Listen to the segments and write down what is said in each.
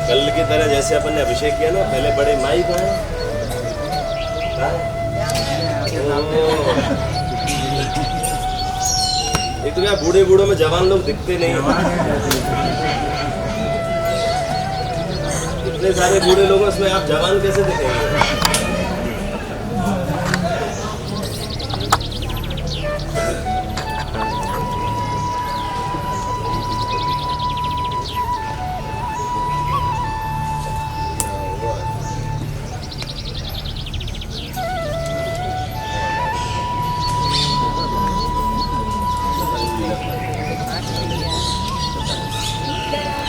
कल की तरह जैसे अपन ने अभिषेक किया ना, पहले बड़े माई को है। एक तो क्या बूढ़े बूढ़ों में जवान लोग दिखते नहीं, इतने सारे बूढ़े लोगों में आप जवान कैसे दिखेंगे?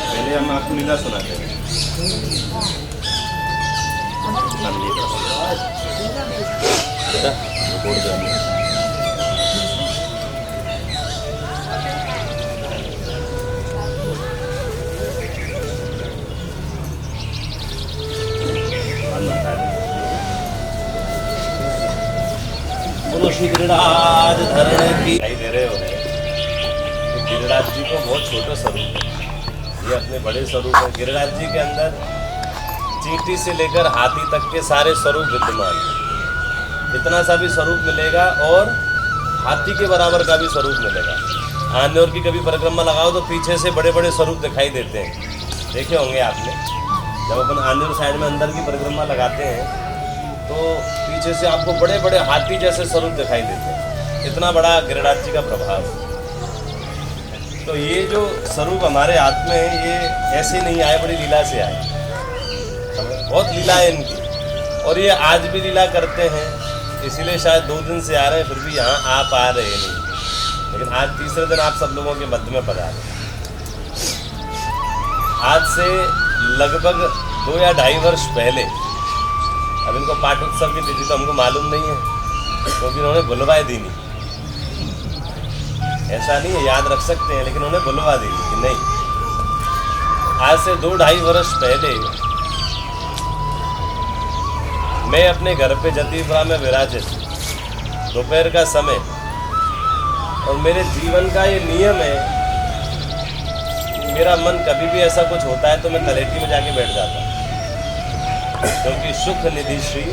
पहले हम आपको लीला सुनाते हैं। बेटा रिकॉर्ड कर लिया। बोलो श्री गिरिराज धरण की। दे रहे हो गिरिराज जी को बहुत छोटा स्वरूप है, ये अपने बड़े स्वरूप है। गिरिराज जी के अंदर चींटी से लेकर हाथी तक के सारे स्वरूप विद्यमान हैं। इतना सा भी स्वरूप मिलेगा और हाथी के बराबर का भी स्वरूप मिलेगा। आन्योर की कभी परिक्रमा लगाओ तो पीछे से बड़े बड़े स्वरूप दिखाई देते हैं, देखे होंगे आपने। जब अपन आन्योर साइड में अंदर की परिक्रमा लगाते हैं तो पीछे से आपको बड़े बड़े हाथी जैसे स्वरूप दिखाई देते हैं। इतना बड़ा गिरिराज जी का प्रभाव। तो ये जो स्वरूप हमारे हाथ में है, ये ऐसे नहीं आए, बड़ी लीला से आए। बहुत लीला है इनकी, और ये आज भी लीला करते हैं। इसीलिए शायद 2 दिन से आ रहे हैं, फिर भी यहाँ आ पा रहे नहीं। लेकिन आज तीसरे दिन आप सब लोगों के मध्य में पधारे। आज से लगभग 2 या 2.5 वर्ष पहले, अब इनको पाठोत्सव की तिथि तो हमको मालूम नहीं है क्योंकि उन्होंने बुलवाई दी नहीं। ऐसा नहीं है, याद रख सकते हैं, लेकिन उन्होंने बुलवा दी कि नहीं। आज से 2-2.5 वर्ष पहले मैं अपने घर पे जतीपुरा में विराजित, दोपहर का समय, और मेरे जीवन का ये नियम है, मेरा मन कभी भी ऐसा कुछ होता है तो मैं तलेटी में जाके बैठ जाता हूँ, क्योंकि सुख निधि श्री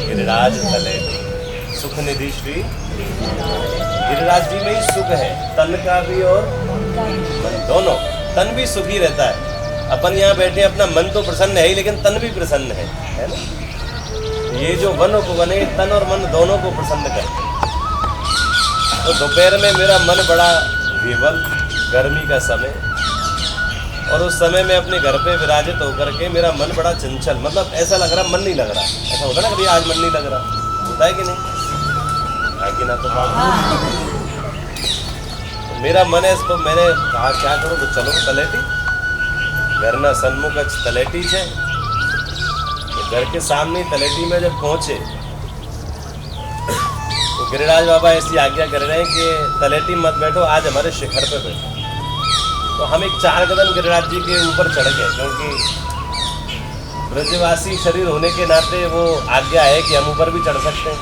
गिरिराज तलेटी। सुख निधि श्री गिरिराज जी में ही सुख है, तन का भी और मन दोनों। तन भी सुखी रहता है। अपन यहाँ बैठे, अपना मन तो प्रसन्न है ही, लेकिन तन भी प्रसन्न है ना। ये जो वन उपवन है, तन और मन दोनों को प्रसन्न करते हैं। तो दोपहर में मेरा मन बड़ा विवल, गर्मी का समय, और उस समय में अपने घर पे विराजित होकर के मेरा मन बड़ा चंचल, मतलब ऐसा लग रहा मन नहीं लग रहा। ऐसा होता ना कभी, आज मन नहीं लग रहा, होता है कि नहीं? कि ना तो मेरा मन है, इसको मैंने कहा क्या करूँ, तो चलो तलेटी। घर ना सन्मुख तलेटी है। तो घर के सामने तलेटी में जब पहुँचे तो गिरिराज बाबा ऐसी आज्ञा कर रहे हैं कि तलेटी मत बैठो, आज हमारे शिखर पे बैठो। तो हम एक 4 कदम गिरिराज जी के ऊपर चढ़ गए, क्योंकि ब्रजवासी शरीर होने के नाते वो आज्ञा है कि हम ऊपर भी चढ़ सकते हैं।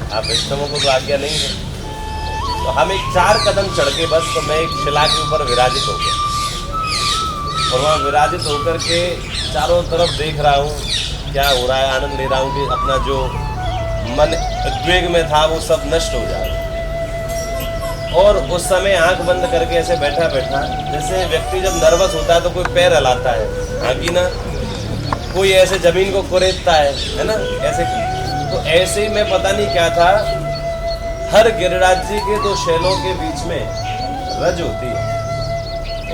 आप वैष्णवों को तो आज्ञा नहीं है। तो हम एक 4 कदम चढ़ के बस, तो मैं एक शिला के ऊपर विराजित हो गया, और वहाँ विराजित होकर के चारों तरफ देख रहा हूँ क्या हो रहा है, आनंद ले रहा हूँ कि अपना जो मन उद्वेग में था वो सब नष्ट हो जाए। और उस समय आंख बंद करके ऐसे बैठा बैठा, जैसे व्यक्ति जब नर्वस होता है तो कोई पैर हिलाता है, हाँ कि ना, कोई ऐसे जमीन को कुरेदता है ना, ऐसे। तो ऐसे ही मैं पता नहीं क्या था, हर गिरिराज जी के 2 शैलों के बीच में रज होती है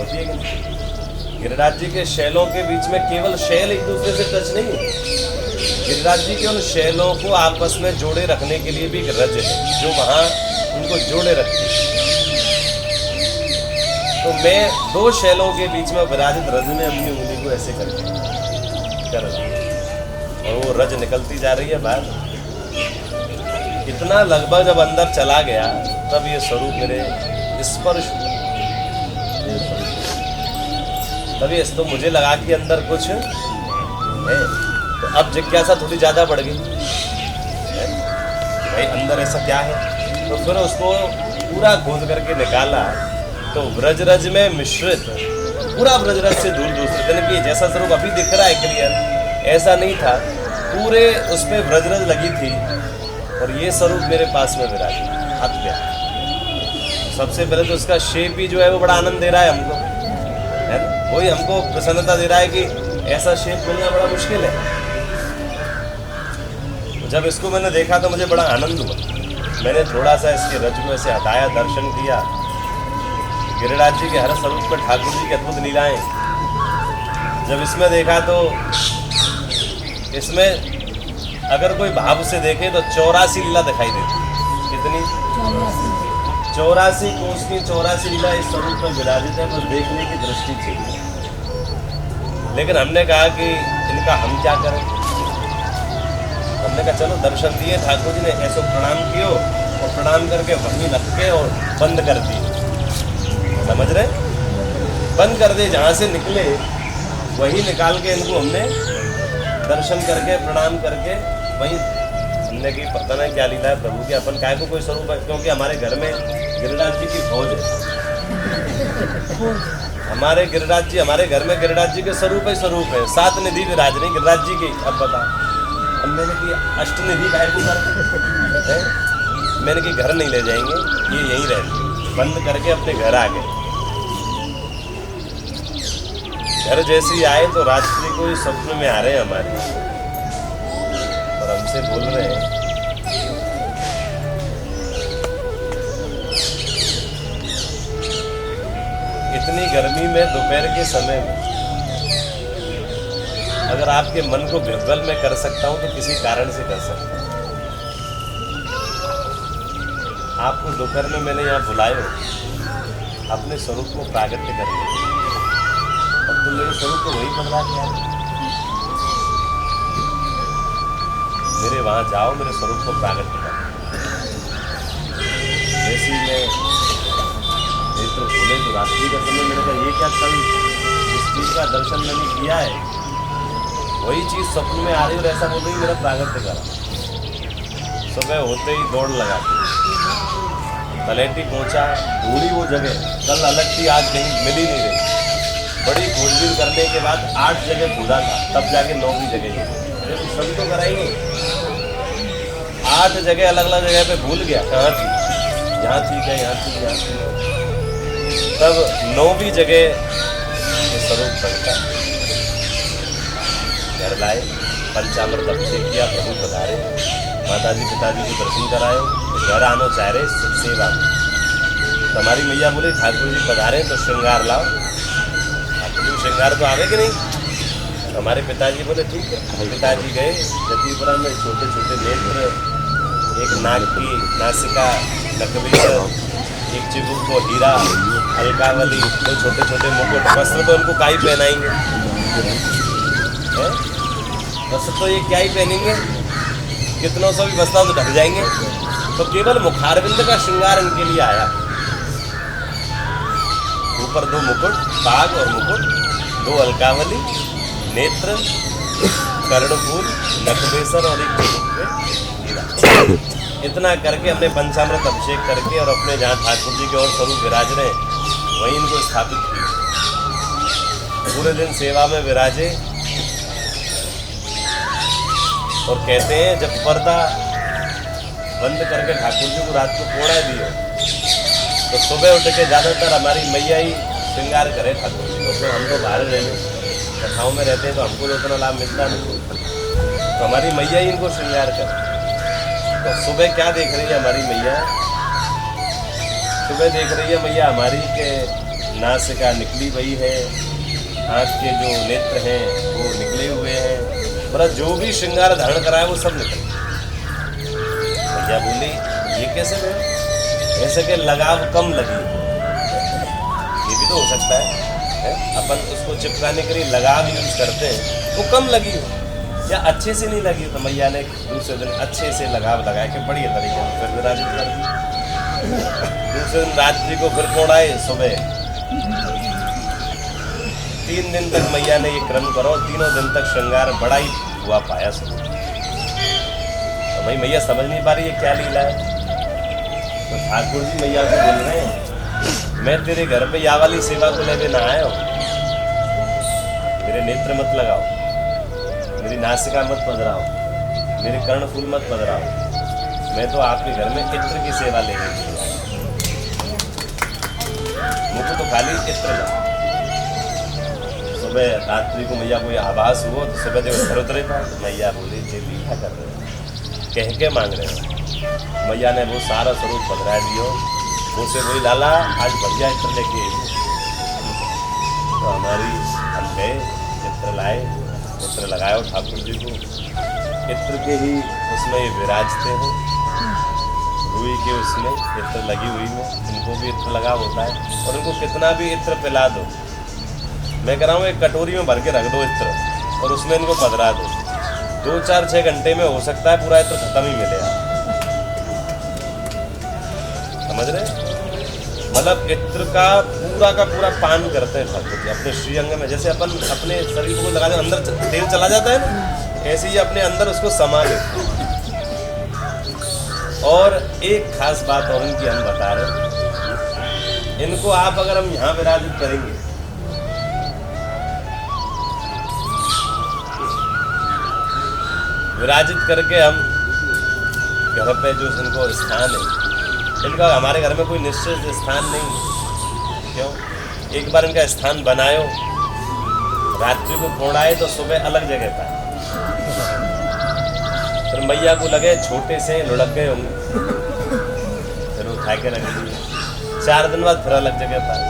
कि नहीं? गिरिराज जी के शैलों के बीच में केवल शैल एक दूसरे से टच नहीं है, गिरिराज जी के उन शैलों को आपस में जोड़े रखने के लिए भी एक रज है जो वहाँ उनको जोड़े रखती है। तो मैं 2 शैलों के बीच में विराजित रज में अपनी उंगली को ऐसे कर रहा हूँ, और वो रज निकलती जा रही है बाहर। इतना लगभग जब अंदर चला गया तब ये स्वरूप मेरे स्पर्श हुआ। तभी तो मुझे लगा कि अंदर कुछ है, तो अब जिज्ञासा थोड़ी ज़्यादा बढ़ गई, भाई अंदर ऐसा क्या है। तो फिर उसको पूरा खोद करके निकाला, तो व्रज रज में मिश्रित पूरा ब्रजरस से दूर दूसरे दिन की जैसा स्वरूप अभी दिख रहा है क्लियर, ऐसा नहीं था, पूरे उस पर ब्रजरस लगी थी और ये स्वरूप मेरे पास में विराज हाथ में। सबसे पहले तो उसका शेप ही जो है वो बड़ा आनंद दे रहा है हमको, है ना, वही हमको प्रसन्नता दे रहा है कि ऐसा शेप मिलना बड़ा मुश्किल है। जब इसको मैंने देखा तो मुझे बड़ा आनंद हुआ। मैंने थोड़ा सा इसके रज को ऐसे हटाया, दर्शन किया, गिरिराज जी के हर स्वरूप पर ठाकुर जी की अद्भुत लीलाएं। जब इसमें देखा तो इसमें अगर कोई भाव से देखे तो 84 लीला दिखाई देती। कितनी? 84 कोस की 84 लीला इस स्वरूप में विराजित है, बस देखने की दृष्टि चाहिए। लेकिन हमने कहा कि इनका हम क्या करें। हमने कहा चलो दर्शन दिए ठाकुर जी ने, ऐसो प्रणाम कियो और प्रणाम करके वहीं रख के और बंद कर दिए। समझ रहे? बंद कर दे, जहाँ से निकले वही निकाल के इनको हमने दर्शन करके प्रणाम करके वहीं हमने की पता नहीं क्या लीला है प्रभु की। अपन काय को कोई स्वरूप है, क्योंकि हमारे घर में गिरिराज जी की फौज है। हमारे गिरिराज जी, हमारे घर में गिरिराज जी के स्वरूप ही स्वरूप है। 7 निधि विराज नहीं गिरिराज जी की। अब बता, अब मैंने की अष्टनिधि काय को करते, मैंने की घर नहीं ले जाएंगे, ये यहीं रहेंगे। बंद करके अपने घर आ गए। घर जैसे ही आए तो रात्रि को ही स्वप्न में आ रहे हैं हमारे और हमसे बोल रहे हैं इतनी गर्मी में दोपहर के समय में अगर आपके मन को विह्वल में कर सकता हूं तो किसी कारण से कर सकता हूं। आपको दोपहर में मैंने यहाँ बुलाए हो अपने स्वरूप को प्रागट्य करने, और तुम मेरे स्वरूप को वही बदला के आए। मेरे वहाँ जाओ, मेरे स्वरूप को प्रागट्य करो। जैसे मैं नेत्र खोले तो रात्रि का समय मैंने कहा ये क्या कल जिस चीज़ का दर्शन मैंने किया है वही चीज़ स्वप्न में आ रही और ऐसा बोल रही मेरा प्रागट्य करा। सुबह होते ही दौड़ लगा, तलेटी पहुंचा, ढूंढी वो जगह, कल अलग थी आज कहीं मिल ही नहीं रही। बड़ी खोजबीन करने के बाद 8 जगह ढूंढा था, तब जाके 9वीं जगह तो सभी तो कराएंगे। 8 जगह अलग अलग जगह पे भूल गया कहाँ थी, यहाँ ठीक है, यहाँ थी, यहाँ थी। तब 9वीं जगह स्वरूप बनता घर लाए, पंचामृत अभिषेक किया, प्रभु पधारे, माताजी पिताजी को दर्शन कराए, घर आनो चाह रहे सेवा में। तो हमारी मैया बोली ठाकुर जी पधारे तो श्रृंगार लाओ। ठाकुर जी श्रृंगार तो आवे कि नहीं? तो हमारे पिताजी बोले ठीक है। पिताजी गए जतीपुरा में, छोटे छोटे नेत्र, एक नाक की नासिका, नकबीर, एक चिबुक को हीरा, अलकावली, तो छोटे छोटे मुकुट। वस्त्र तो उनको क्या ही पहनाएंगे, वस्त्र तो ये क्या ही पहनेंगे, कितनों सौ भी वस्त्र तो ढक जाएंगे। तो केवल मुखारविंद का श्रृंगार इनके लिए आया। ऊपर 2 मुकुट, बाग और मुकुट, 2 अलकावली, नेत्र, कर्णफूल, नखबेसर और एक हीरा। इतना करके अपने पंचामृत अभिषेक करके और अपने जहाँ ठाकुर जी के और स्वरूप विराज रहे वहीं इनको स्थापित किया। पूरे दिन सेवा में विराजे और कहते हैं जब पर्दा बंद करके ठाकुर जी को रात को कोड़ा दियो तो सुबह उठ के ज़्यादातर हमारी मैया ही श्रृंगार करे ठाकुर जी को। तो हम तो बाहर रहने कथाओं में रहते हैं तो हमको तो उतना लाभ मिलता नहीं, तो हमारी मैया ही इनको श्रृंगार करे। तो सुबह क्या देख रही है हमारी मैया? सुबह देख रही है मैया हमारी के नासिका निकली हुई है, आँख के जो नेत्र हैं वो निकले हुए हैं, मतलब जो भी श्रृंगार धारण कराया वो सब निकले। भैया बोली ये कैसे है? ऐसे के लगाव कम लगी, ये भी तो हो सकता है? अपन उसको चिपकाने के लिए लगाव यूज करते हैं, वो कम लगी या अच्छे से नहीं लगी। तो मैया ने दूसरे दिन अच्छे से लगाव लगा के बढ़िया तरीके से फिर विराजित कर दी। दूसरे दिन रात्रि को फिर कोड़ आए सुबह। 3 दिन तक मैया ने ये क्रम करो, तीनों दिन तक श्रृंगार बड़ा ही हुआ पाया सब। तो भाई मैया समझ नहीं पा रही है क्या लीला है। तो ठाकुर जी मैया को बोल रहे हैं मैं तेरे घर पे या वाली सेवा को लेके ना आया हूँ, मेरे नेत्र मत लगाओ, मेरी नासिका मत पधराओ, मेरे कर्णफूल मत पधराओ। मैं तो आपके घर में इत्र की सेवा लेने के लिए आया, मुझको तो खाली इत्र ला। सुबह रात्रि को मैया कोई आभास हुआ तो सुबह देखो घर उतरे था, मैया बोली देवी क्या कर रहे हो, कह के मांग रहे हो। मैया ने वो सारा स्वरूप पधरा दियो, मुझसे बोली लाला आज बढ़िया इत्र लेके आई। तो हमारी हम गए, इत्र लाए, इत्र लगाए ठाकुर जी को। इत्र के ही उसमें ये विराजते हैं, रुई के उसमें इत्र लगी हुई में, इनको भी इत्र लगा होता है। और इनको कितना भी इत्र पिला दो, मैं कह रहा हूँ एक कटोरी में भर के रख दो इत्र और उसमें इनको पधरा दो, 2-4-6 घंटे में हो सकता है पूरा इत्र खत्म ही मिलेगा। समझ रहे? मतलब इत्र का पूरा पान करते हैं ठाकुर जी अपने श्रीअंग में। जैसे अपन अपने शरीर को लगा दे अंदर तेल चला जाता है ना, ऐसे ही अपने अंदर उसको समा लेते हैं। और एक खास बात और इनकी हम बता रहे, इनको आप अगर हम यहाँ विराजित करेंगे, विराजित करके हम घर पे जो इनको स्थान है, इनका हमारे घर में कोई निश्चित स्थान नहीं। क्यों? एक बार इनका स्थान बनायो, रात्रि को फोड़ाए तो सुबह अलग जगह पाए। फिर मैया को लगे छोटे से लुढ़क गए होंगे, फिर उठा के रख दिए, 4 दिन बाद फिर अलग जगह पाए।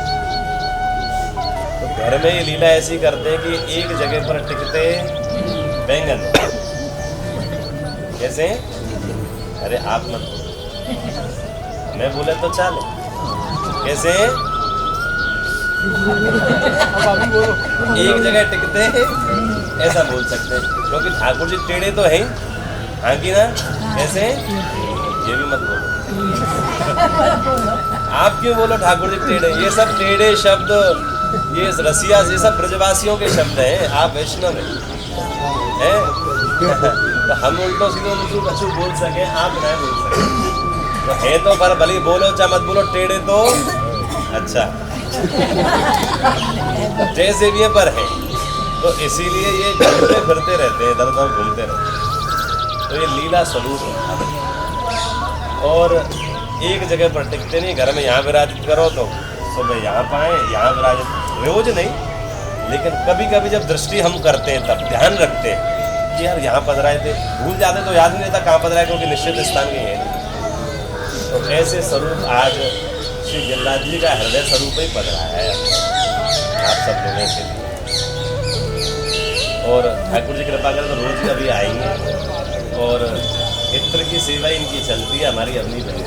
तो घर में ये लीला ऐसी करते हैं कि एक जगह पर टिकते बैंगन। कैसे? अरे आप मत बोलो, मैं बोले तो चले। कैसे? एक जगह टिकते हैं, ऐसा बोल सकते हैं, क्योंकि ठाकुर जी टेढ़े तो हैं, हाँ की ना? कैसे? ये भी मत बोलो, आप क्यों बोलो ठाकुर जी टेढ़े? ये सब टेढ़े शब्द, ये रसिया, ये सब ब्रजवासियों के शब्द हैं। आप वैष्णव हैं, तो हम उल्टो सीधो उनको कछु बोल सके, आप नहीं बोल सके। तो है तो पर भले बोलो चाहे मत बोलो, टेढ़े तो अच्छा जैसे भी है पर है। तो इसीलिए ये घूमते फिरते रहते हैं, इधर उधर घूमते रहते। तो ये लीला स्वरूप है। और एक जगह पर टिकते नहीं, घर में यहाँ विराजित करो तो सुबह यहाँ पाए, यहाँ विराजित, रोज नहीं लेकिन कभी कभी जब दृष्टि हम करते हैं तब ध्यान रखते हैं कि यार यहाँ पधराए थे, भूल जाते तो याद नहीं रहता कहाँ पधराए, क्योंकि निश्चित स्थान के है। तो ऐसे स्वरूप आज श्री गिरिराज जी का हृदय स्वरूप ही पधराया है आप सब लोगों के लिए। और ठाकुर जी कृपा करें तो रोज अभी आएंगे। और इत्र की सेवा इनकी चलती है, हमारी अपनी बहन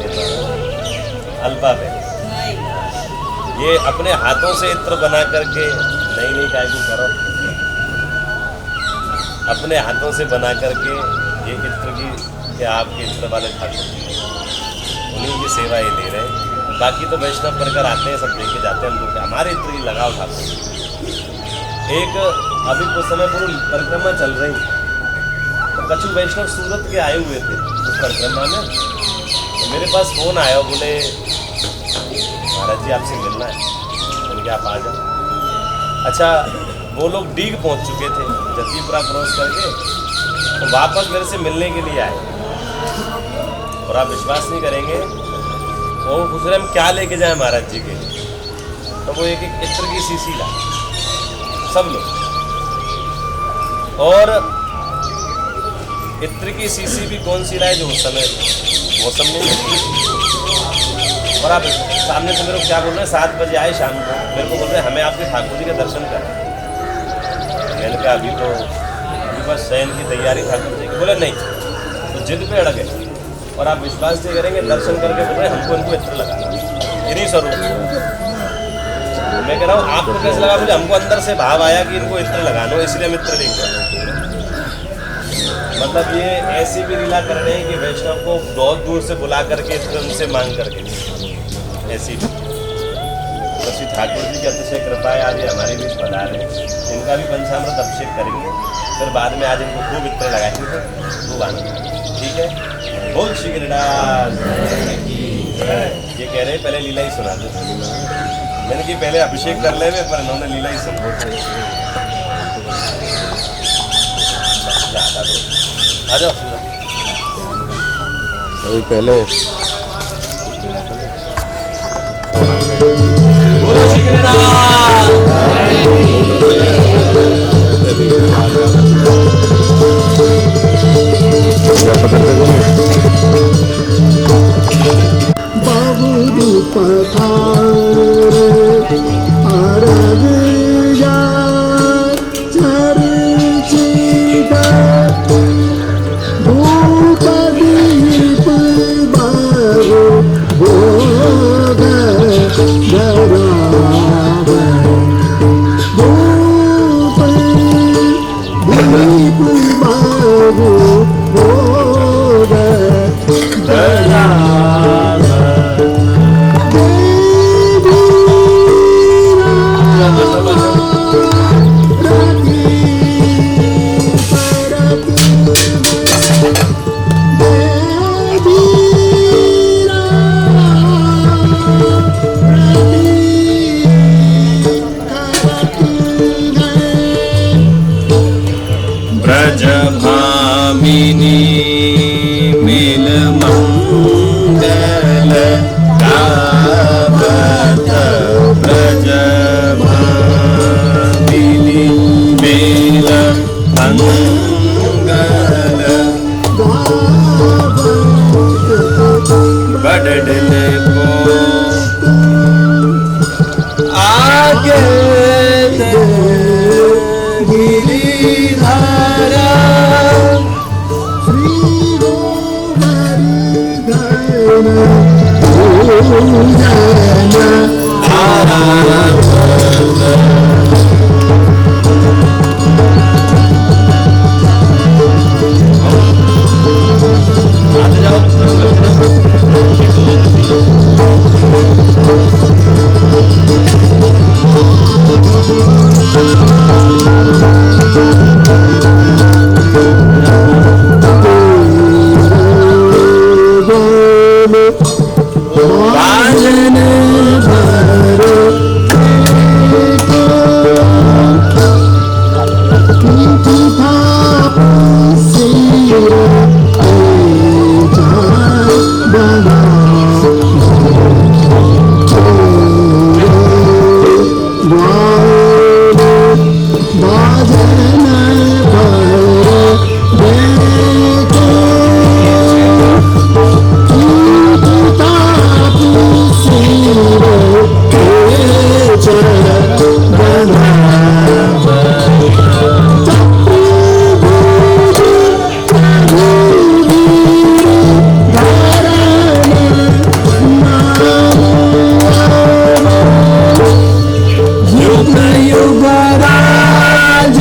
अल्पा बहन, ये अपने हाथों से इत्र बना करके नई काय को करो, अपने हाथों से बना करके ये इत्र की आपके इत्र वाले ठाकुर उन्हीं की सेवा ये ले रहे हैं। बाकी तो वैष्णव बनकर आते हैं, सब लेके जाते हैं, हम लोग हमारे इत्र ही लगाओ ठाकुर। एक अभी कुछ समय पूर्व परिक्रमा चल रही, तो कछु वैष्णव सूरत के आए हुए थे उस परिक्रमा में। तो मेरे पास फोन आया, बोले महाराज जी आपसे मिलना है। उनके आप आ जाओ। अच्छा, वो लोग डीग पहुंच चुके थे जतीपुरा क्रॉस करके, तो वापस मेरे से मिलने के लिए आए। और आप विश्वास नहीं करेंगे, वो पूछ रहे हम क्या लेके जाएं महाराज जी के लिए। तो वो एक एक इत्र की शीशी ला सब लोग, और इत्र की शीशी भी कौन सी लाए जो उस समय मौसम में। और आप सामने से मेरे को क्या बोल रहे हैं, 7 बजे आए शाम को, मेरे को बोल रहे हैं हमें आपके ठाकुर जी के दर्शन करें। मैंने कहा अभी तो बस शयन की तैयारी ठाकुर जी की। बोले नहीं, तो जिद पे अड़ गए। और आप विश्वास नहीं करेंगे, दर्शन करके बोल रहे हैं हमको इनको इत्र लगाना, इन्हीं स्वरूप। मैं कह रहा हूँ आपको कैसे लगा? मुझे हमको अंदर से भाव आया कि इनको इत्र लगाना, इसलिए हम इत्र लेंगे। मतलब ये ऐसी भी लीला कर रहे हैं कि वैष्णव को बहुत दूर से बुला करके इत्र उनसे मांग करके, ऐसी भी। तो श्री ठाकुर जी की अतिशय कृपा है, आज ये हमारे बीच पधार है। इनका भी पंचामृत अभिषेक करेंगे, फिर बाद में आज इनको खूब इत्र लगाएंगे, खूब आनंद। ठीक है, बोल श्री गिरिराज। ये कह रहे हैं पहले लीला ही सुना दो। मैंने कि पहले अभिषेक कर ले, पर इन्होंने लीला ही सुना। आ जाओ। अभी पहले बोलो बाबू पठार अरग जा चर्चित भूपदीप बाबू भोग गराव भूपदीप बाबू भोग गराव ब्रजभामिनी मिल मंगल गावत ब्रजभामिनी मिल मंगल बड़न को आगे गिरिधारा बाजन भरो युग युग राज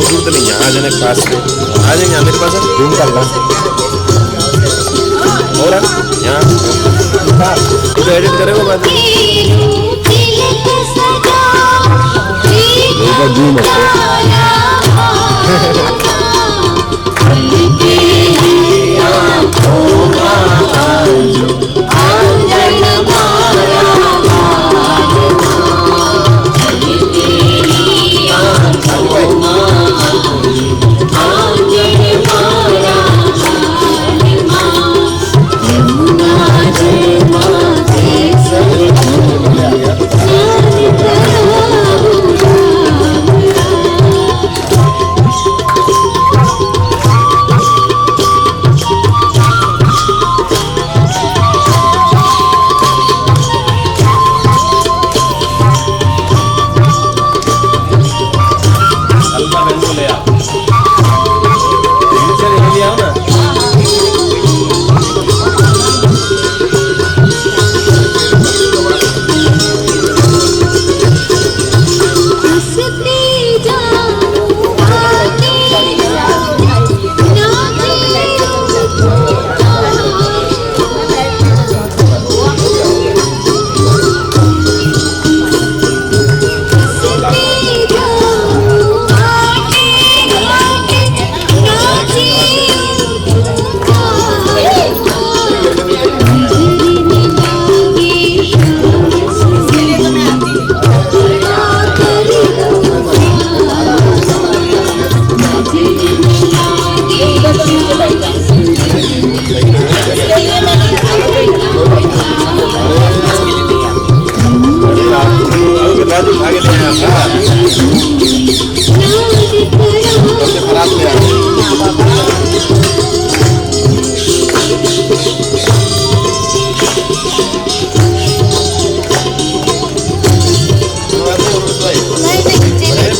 दूर तो नहीं, यहाँ आ जाने पास में आ जाएंगे। यहाँ मेरे पास है रूम का और यहाँ तो एडिट करेगा बाद में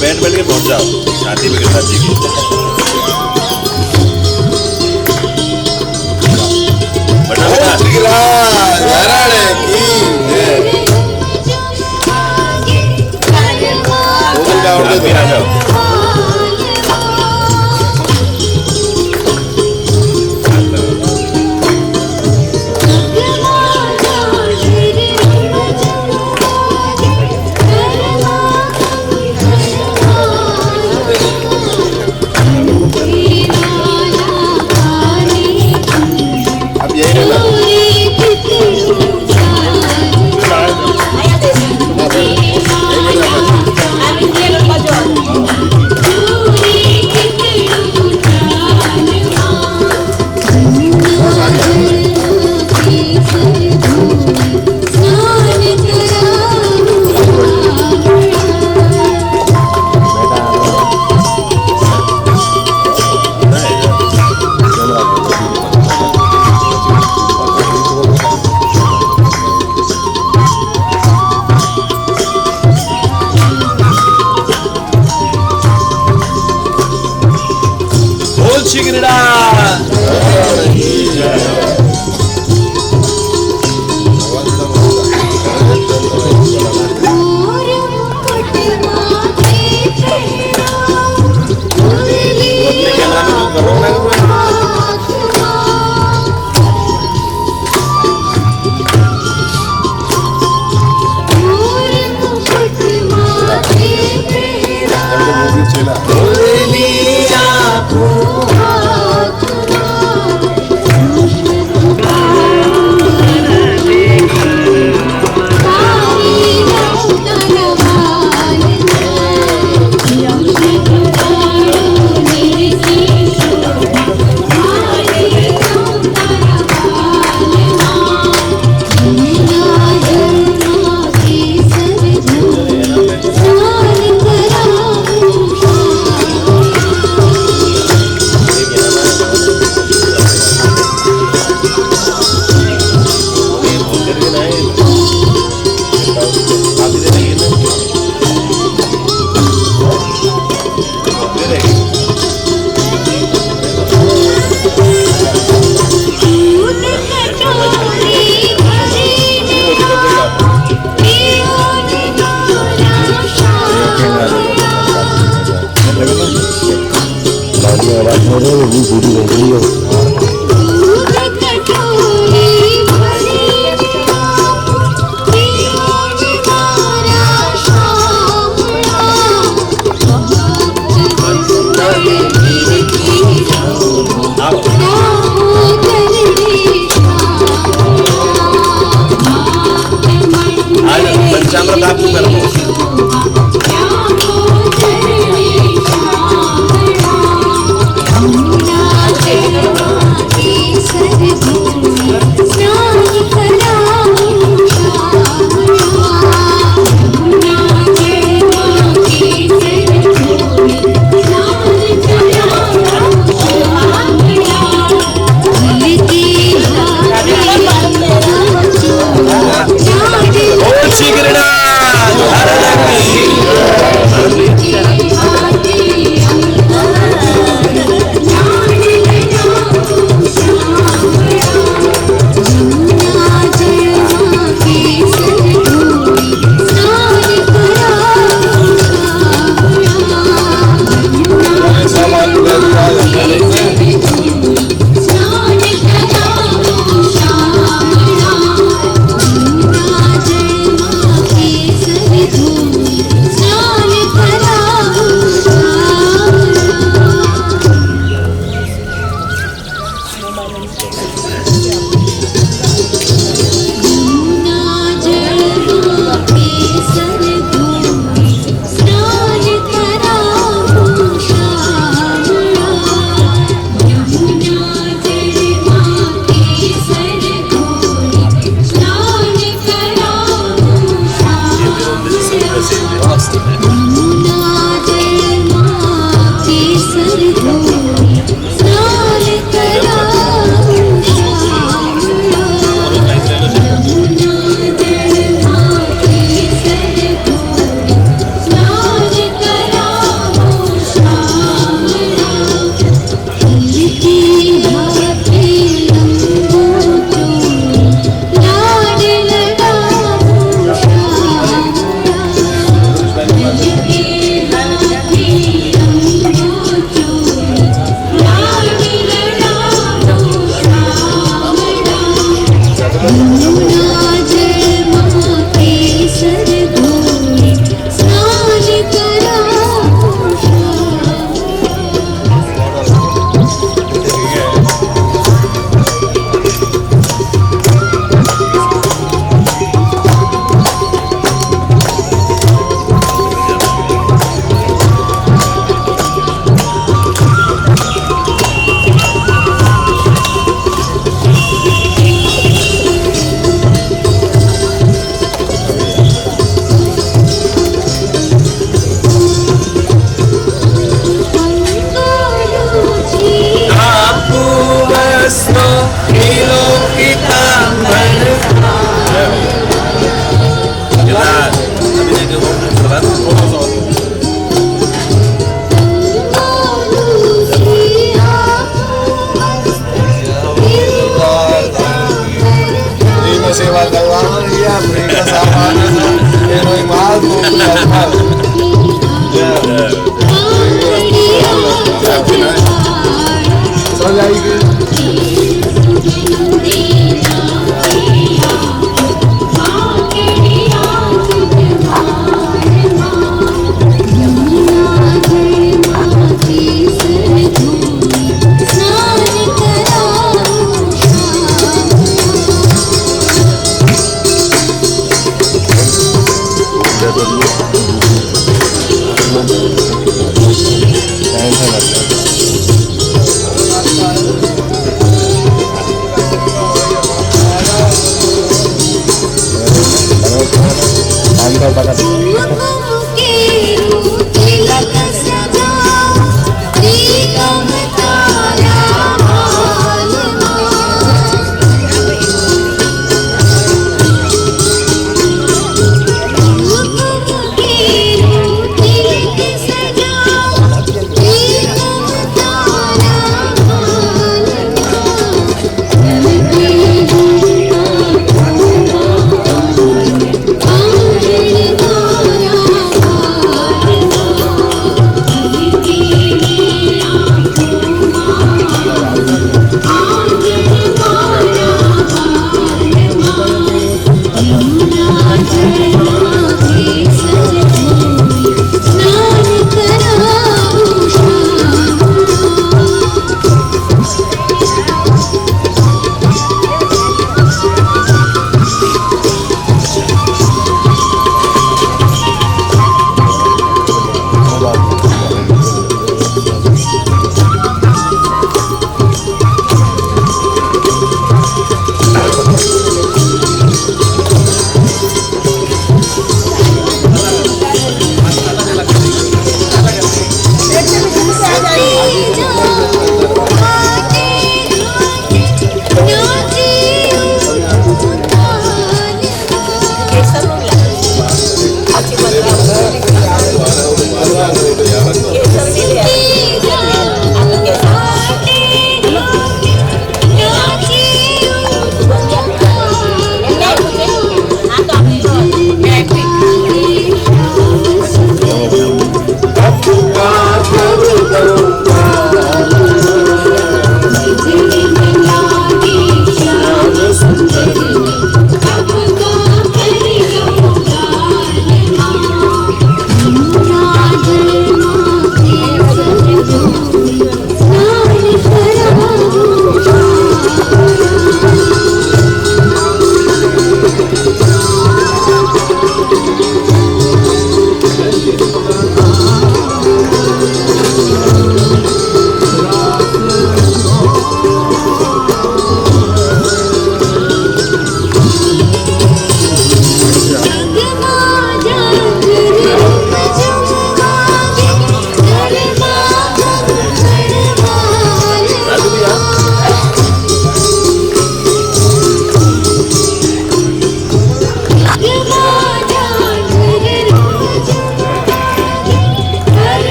बैठ के पहुंच जाओ शादी में कृष्णा जी की। आ जाओ रहे वो भी पूरी हो गई हो। आज पंचामृत आपको कर दो।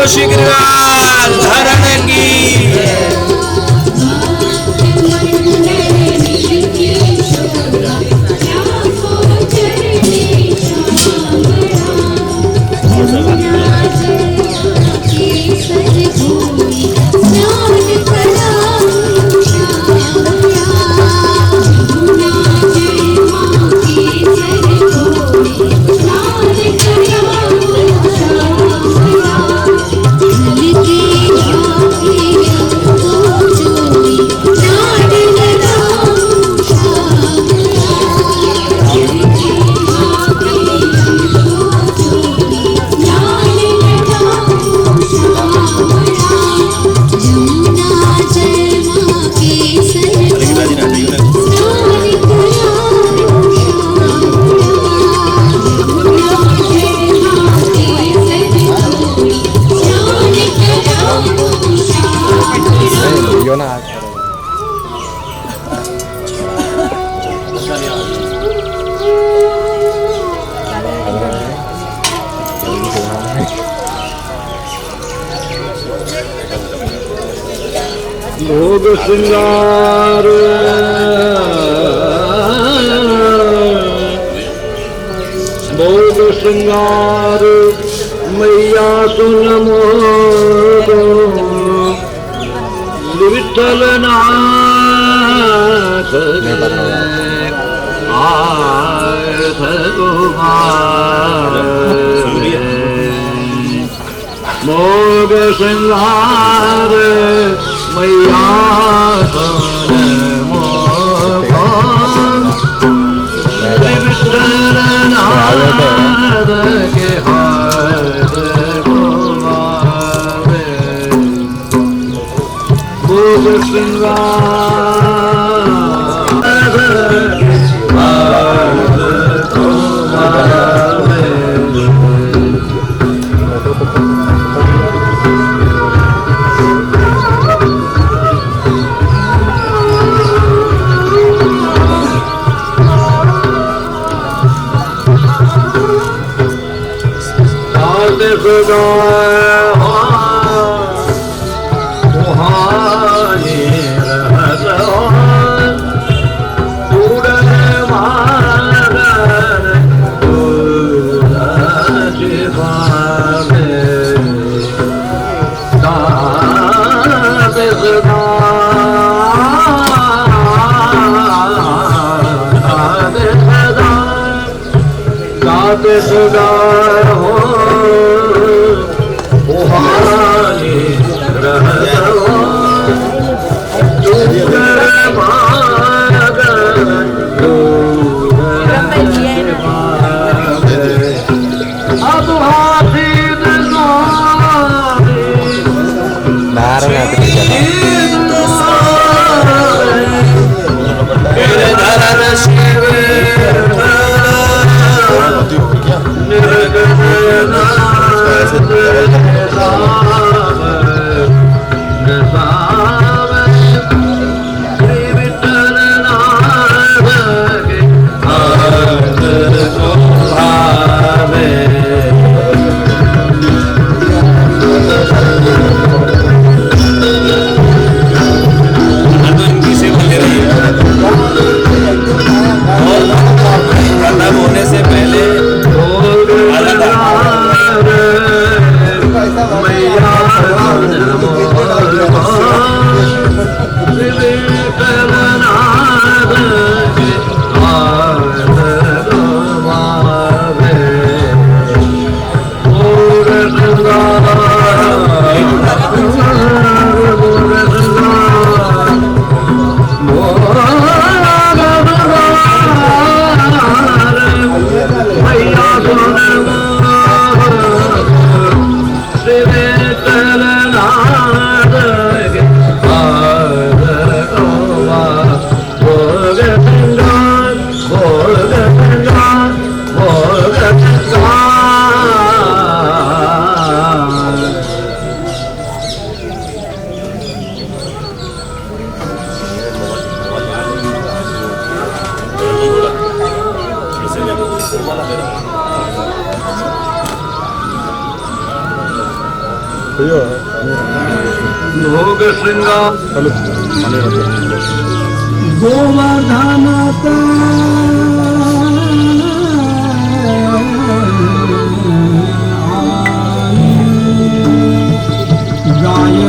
श्री गिरिराज धरण की भोग श्रृंगार भोग श्रृंगार मैया सुन मोरो विठ्ठल नाथ आठ कुमार भोग श्रृंगार मैया सुन मोरो विठ्ठल नाथ के हाथ कुमार भोग श्रृंगार सदा हो ओहानी रहतो दूर मागन अब हाफिज भोग श्रृंगार गोवर्धन गाय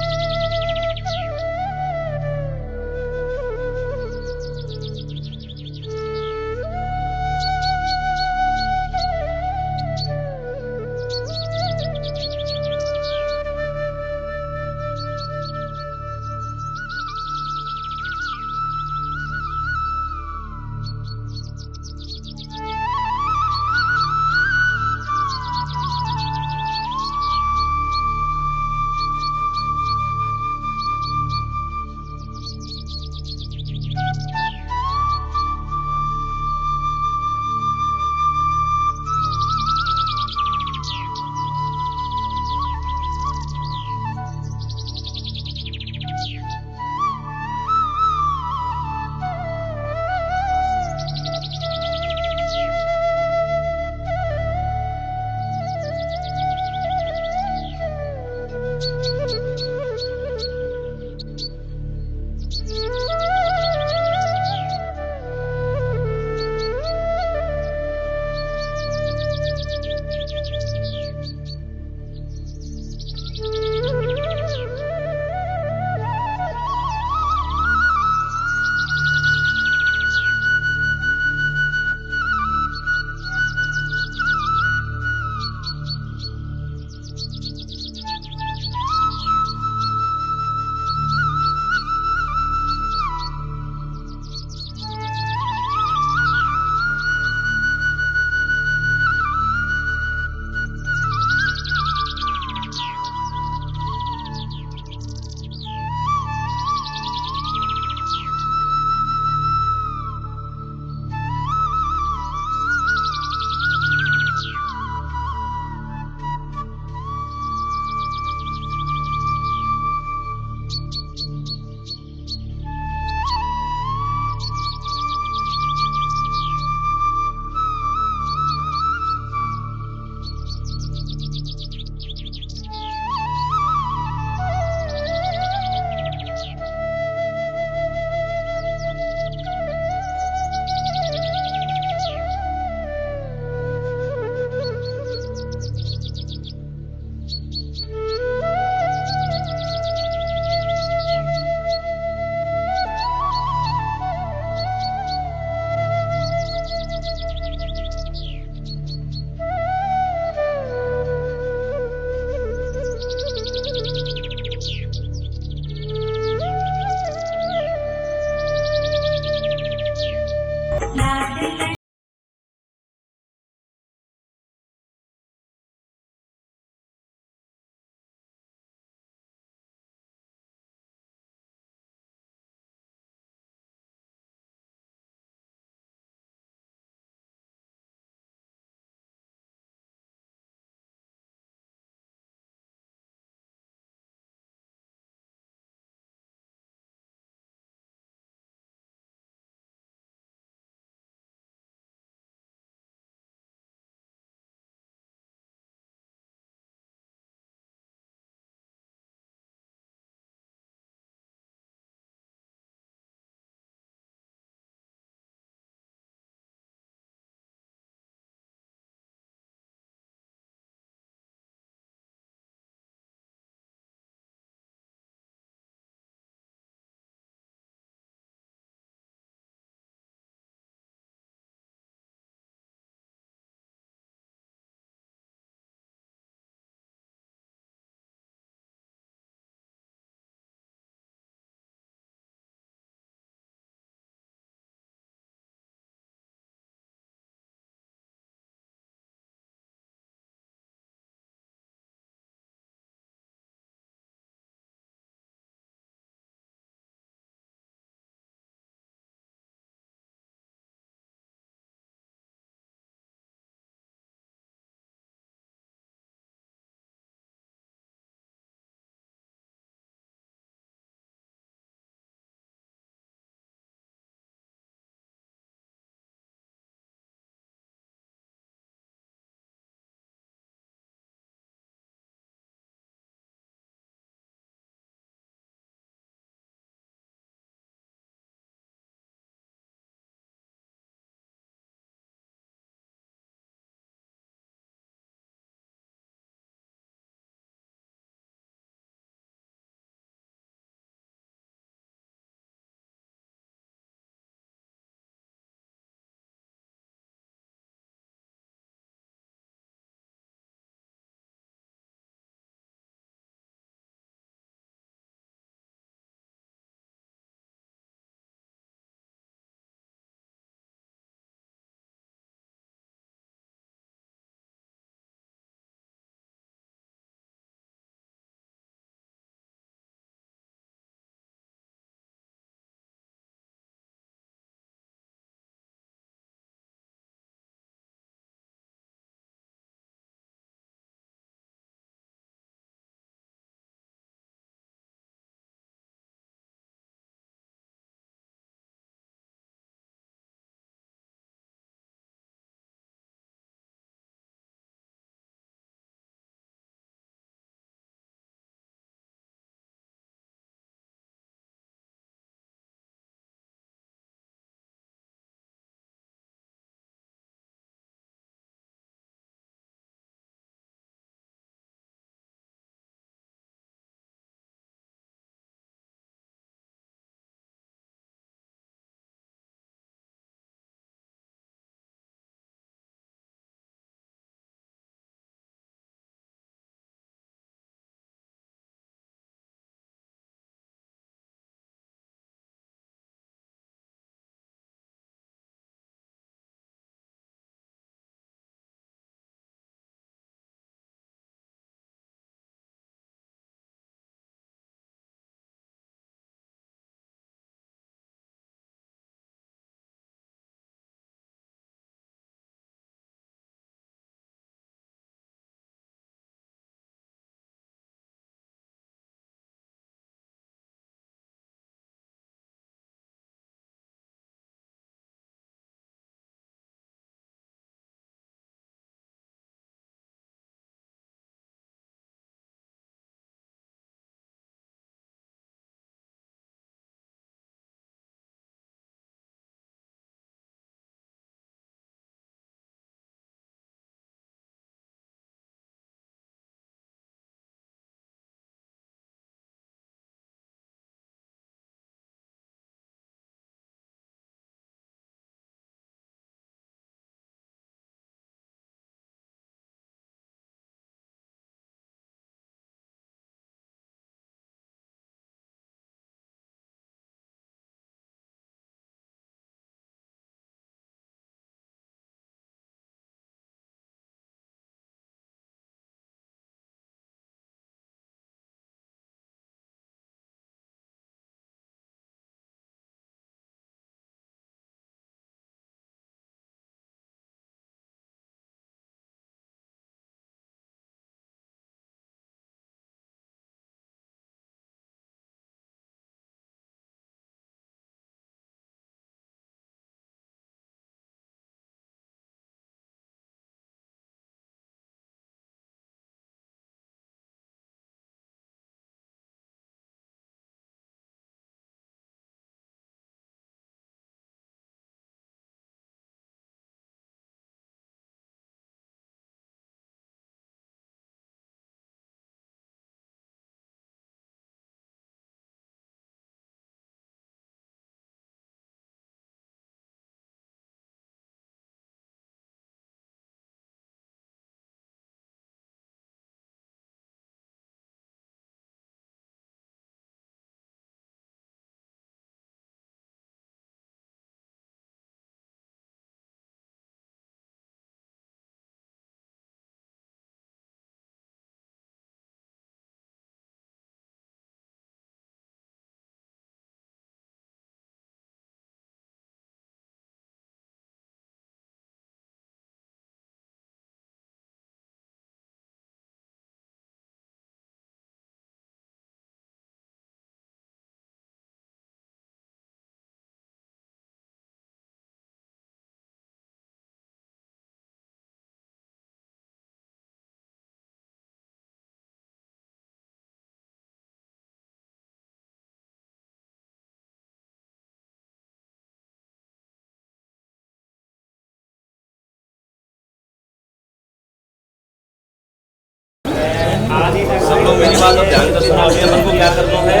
ध्यान से सुनो। अभी अपन को क्या करना है,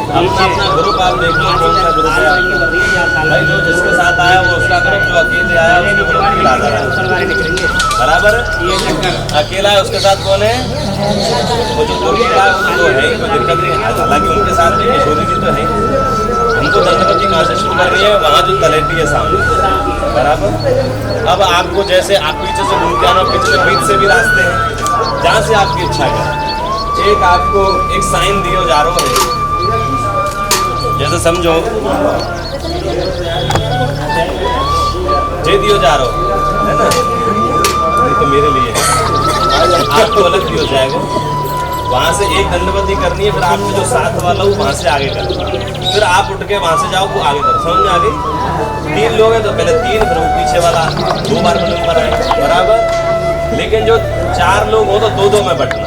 अपना ग्रुप आप देख लो कौन सा ग्रुप है भाई। जो जिसके साथ आया वो उसका ग्रुप, जो अकेले आया उसके ग्रुप की लादा है बराबर। अकेला है उसके साथ कौन है, वो जो ग्रुप का है वो तो है ही, कोई दिक्कत नहीं। हालांकि उनके साथ भी किशोरी जी तो है। हमको दंडवती कहाँ से शुरू कर रही है, वहाँ जो तलेटी है सामने बराबर। अब आपको जैसे आप पीछे से घूम के आना, पीछे से बीच से भी रास्ते हैं, जहाँ से आपकी इच्छा है। एक आपको एक साइन दियो जा रहा है, जैसे समझो जे दियो जा रहा है ना, तो मेरे लिए आपको अलग दियो जाएगा। वहाँ से एक दंडवती करनी है, फिर आपको जो साथ वाला हो वहाँ से आगे करो, फिर आप उठ के वहाँ से जाओ वो आगे करो। समझ में आ गई? 3 लोग हैं तो पहले 3, फिर वो पीछे वाला 2 बार नंबर आए बराबर। लेकिन जो 4 लोग हो तो 2-2 में बंटना,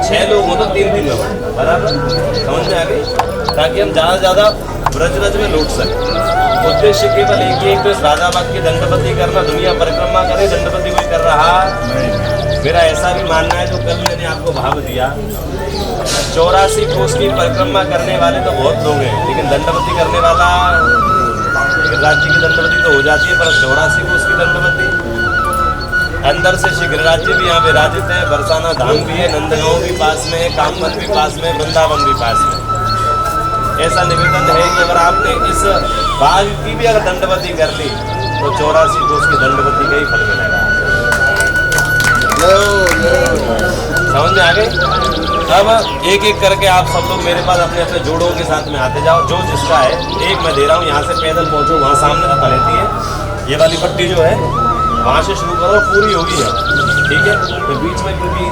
6 लोग हो तो 3-3 में बंटना बराबर। समझ में आ गई? ताकि हम ज़्यादा से ज़्यादा ब्रज में लूट सकें। उद्देश्य केवल एक ही, एक तो इस राजा बाग की दंडवती करना, दुनिया परिक्रमा करे, दंडवती कोई कर रहा। मेरा ऐसा भी मानना है, जो कल मैंने आपको भाव दिया, 84 कोस की परिक्रमा करने वाले तो बहुत लोग हैं, लेकिन दंडवती करने वाला गिरिराज जी की दंडवती तो हो जाती है, पर 84 कोस की दंडवती अंदर से श्री गिरिराज जी भी यहाँ विराजित है, बरसाना धाम भी है, नंदगांव भी पास में है, कामवत भी पास में, वृंदावन भी पास में। ऐसा निवेदन है कि अगर आपने इस बाग की भी अगर दंडवती कर ली तो 84 कोस की दंडवती का ही फल मिलेगा। समझ में आ गई? अब एक एक करके आप सब लोग मेरे पास अपने अपने जोड़ों के साथ में आते जाओ, जो जिसका है। एक मैं दे रहा हूँ, यहाँ से पैदल पहुँचो, वहाँ सामने तो पलेती है, ये वाली पट्टी जो है वहाँ से शुरू करो, पूरी होगी है, ठीक है। तो बीच में क्योंकि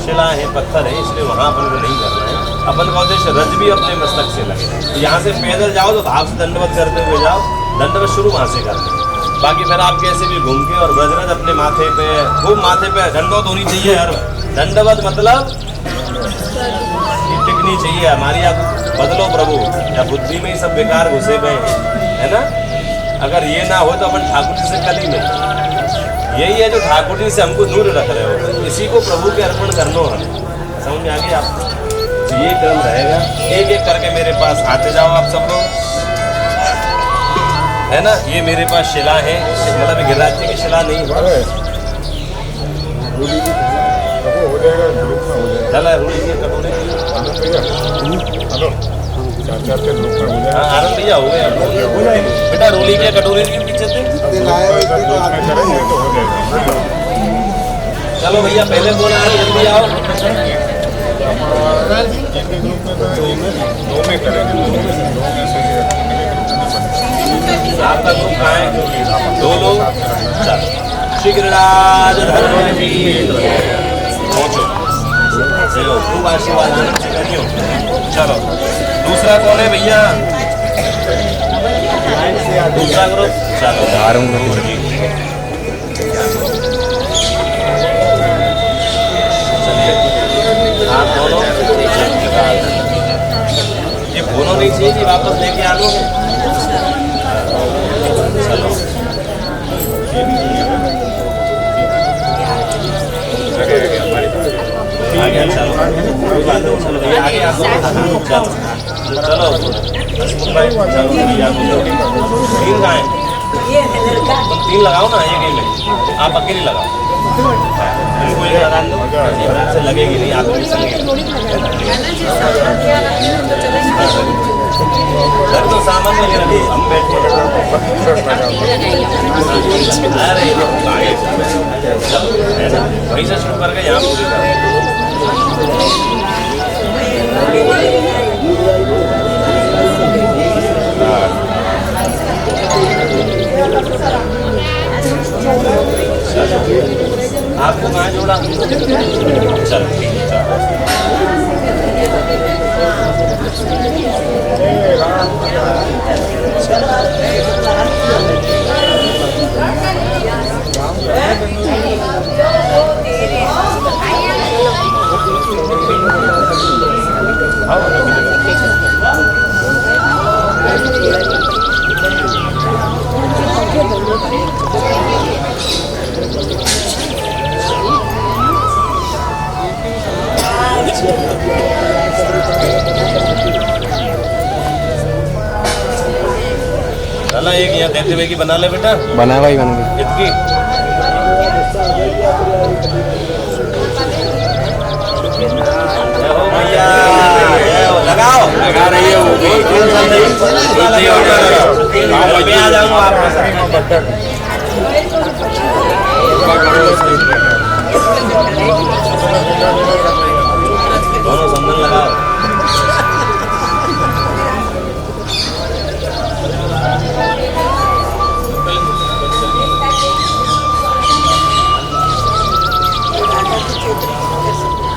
शिला है, पत्थर है, इसलिए वहाँ अपन को नहीं करना है। अपन का उद्देश्य रज भी अपने मस्तक से लगे। तो यहाँ से पैदल जाओ तो भाव से दंडवत करते हुए जाओ, दंडवत शुरू वहाँ से करना। बाकी फिर आप कैसे भी घूम के और ब्रजरज अपने माथे पे, खूब माथे पे दंडवत होनी चाहिए हर। दंडवत मतलब टिकनी चाहिए हमारी। आप बदलो प्रभु, या बुद्धि में ही सब बेकार घुसे गए है ना। अगर ये ना हो तो अपन ठाकुर जी से कली में, यही है जो ठाकुर जी से हमको दूर रख रहे हो, इसी को प्रभु के अर्पण करना है। समझ में आ गई आप? तो ये क्रम रहेगा, एक एक करके मेरे पास आते जाओ आप सब लोग, है ना। ये मेरे पास शिला है, मतलब गिरिराज जी की शिला नहीं है, चला रूढ़ी के कटोरे। हाँ आनंद भैया हो गया बेटा, रोली के कटोरे के पीछे थे। चलो भैया पहले कौन आ रहा है, जल्दी आओ। आपका ग्रुप कहाँ है? 2 लोग। चलो श्री गिरिराज धर्म की पहुँचो, खूब आशीर्वाद आनंद से करियो। चलो दूसरा कौन है भैया? दूसरा ग्रुप। चलो आप दोनों ये दोनों नहीं चाहिए जी, वापस लेके आ लो। चलो आगे चलो, कोई बात नहीं, चलो ये आगे आप दोनों चलो चलो भाई, चलो 3 कहाँ हैं? तुम 3 लगाओ ना, एक ही में आप अकेले लगाओ, इनको एक लगा दो, से लगेगी नहीं आप भी संगे। घर तो सामान में रखी, हम बैठे अरे वहीं से शुरू करके यहाँ पूरी करें। आपको कहाँ जोड़ा? चल ठीक है, देते हुए की बना ले बेटा, बना भाई बन गई। इतकी जय हो भैया, जय हो। लगाओ, लगा रही है वो भी। टेंशन नहीं, मैं आ जाऊंगा आपके साथ। दोनों संदन लगाओ।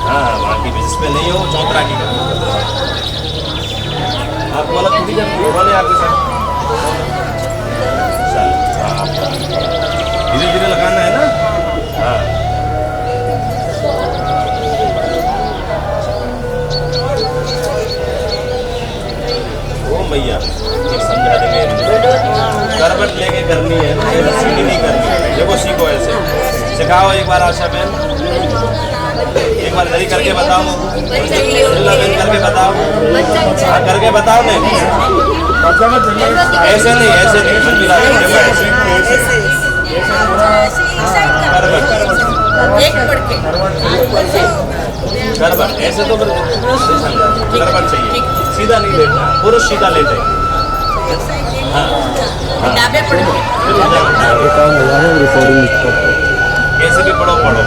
हाँ, वहाँ की बेसिस पे नहीं हो, चौंतरा की करो। आपको वाला खुद ही जब उन्होंने आपके साथ धीरे धीरे लगाना है ना। हाँ, ओ मैया ठीक समझा देंगे। करवट लेके करनी है, सीधी नहीं करनी है। देखो सीखो ऐसे, सिखाओ एक बार आशा बहन, एक बार इधर ही करके बताओ, बहन करके बताओ। हाँ करके बताओ। नहीं ऐसे नहीं, ऐसे नहीं, करवट ऐसे तो करवट चाहिए, सीधा नहीं लेटना, पुरुष सीधा लेटे। हाँ कैसे भी पढ़ो पढ़ो।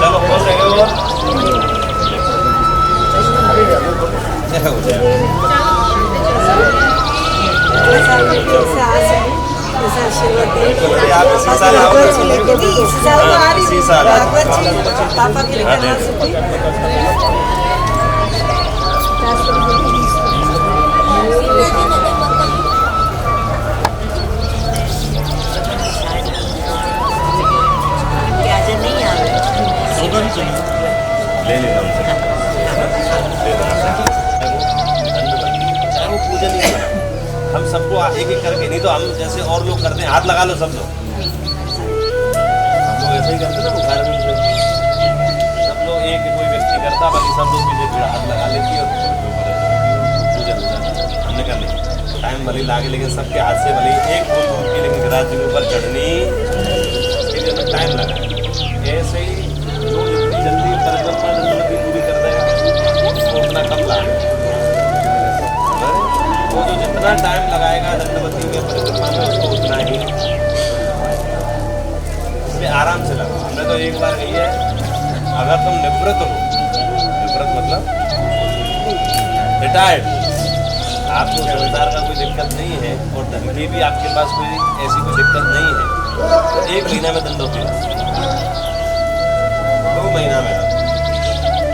चलो कौन रहेगा वो? आप शीशा लाओ, शीशा पापा के ले लेता हूँ, चाहे वो पूजन ही है। हम सबको एक एक करके, नहीं तो हम जैसे और लोग करते हैं, हाथ लगा लो सब लोग। हम लोग ऐसे ही करते ना बुखार में, सब लोग एक कोई व्यक्ति करता, बाकी सब लोग पीछे हाथ लगा लेती और पूजन हो जाता। हमने कर लिया, टाइम भले लागे लेकिन सबके हाथ से भले एक फूल की, लेकिन गिराज के ऊपर चढ़नी इसके लिए टाइम लगा। ऐसे ही जो जितनी जल्दी परिक्रमा दंडवती पूरी कर देगा उसको उतना कम लागे। वो जो जितना टाइम लगाएगा दंडवती में परिक्रमा में उसको उतना ही इसलिए आराम से लगा। हमने तो एक बार कही है, अगर तुम निवृत्त हो, निवृत्त मतलब रिटायर्ड, आपको संसार का कोई दिक्कत नहीं है और धन की भी आपके पास कोई ऐसी कोई दिक्कत नहीं है, तो 1 महीना में दंडवती 2 महीना में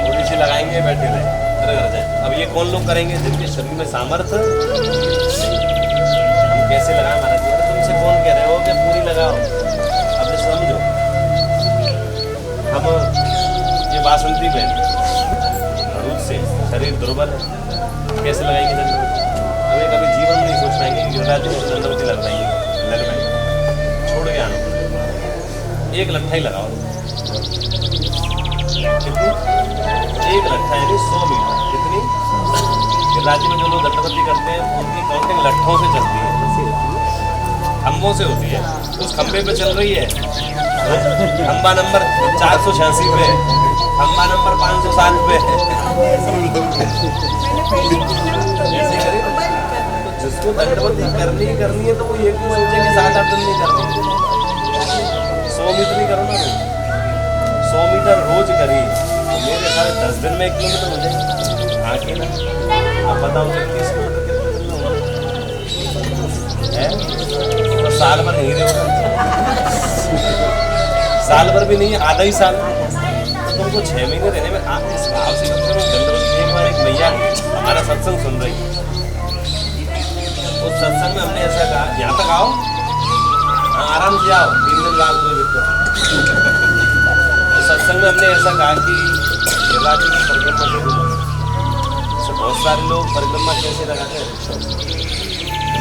थोड़ी सी लगाएंगे, बैठे रहे, घर जाए। अब ये कौन लोग करेंगे जिनके शरीर में सामर्थ्य नहीं? हम कैसे लगाएं महाराज जी? तुमसे कौन कह रहे हो कि पूरी लगाओ? अब ये समझो, हम ये बासंती बहन दूध से शरीर दुर्बल है, कैसे लगाएंगे दंडवती? हमें कभी जीवन में नहीं सोच पाएंगे कि गिरिराज जी को दंडवती लग पाएंगे, छोड़ के आना, एक लट्ठा ही लगाओ। कितनी? एक लट्ठा यानी 100 मीटर। कितनी? राज्य में जो लोग दंडवती करते हैं उनकी काउंटिंग लट्ठों से चलती है, खंभों से होती है। उस खंभे पे चल रही है, खंभा नंबर 486 पे, खंभा नंबर 507 पे। तो जिसको दंडवती करनी है तो वो एक भी सोचे कि 7-8 दिन नहीं करनी, 100 मीटर नहीं करो ना, 100 मीटर रोज करी तो मेरे साथ 10 दिन में 1 किलोमीटर हो जाएगा। आके ना अब बताओ 30 किलोमीटर कितने दिन में होगा? तो साल भर नहीं रहेगा, साल भर भी नहीं, आधा ही साल। तुमको 6 महीने रहने में इस भाव से एक बार एक भैया हमारा सत्संग सुन रही है, उस सत्संग में हमने ऐसा कहा, यहाँ तक आओ, हाँ आराम से आओ, 3 दिन बाद कोई दिक्कत। सत्संग में हमने ऐसा कहा कि गिरिराज जी की परिक्रमा जरूर, बहुत सारे लोग परिक्रमा कैसे लगाते हैं,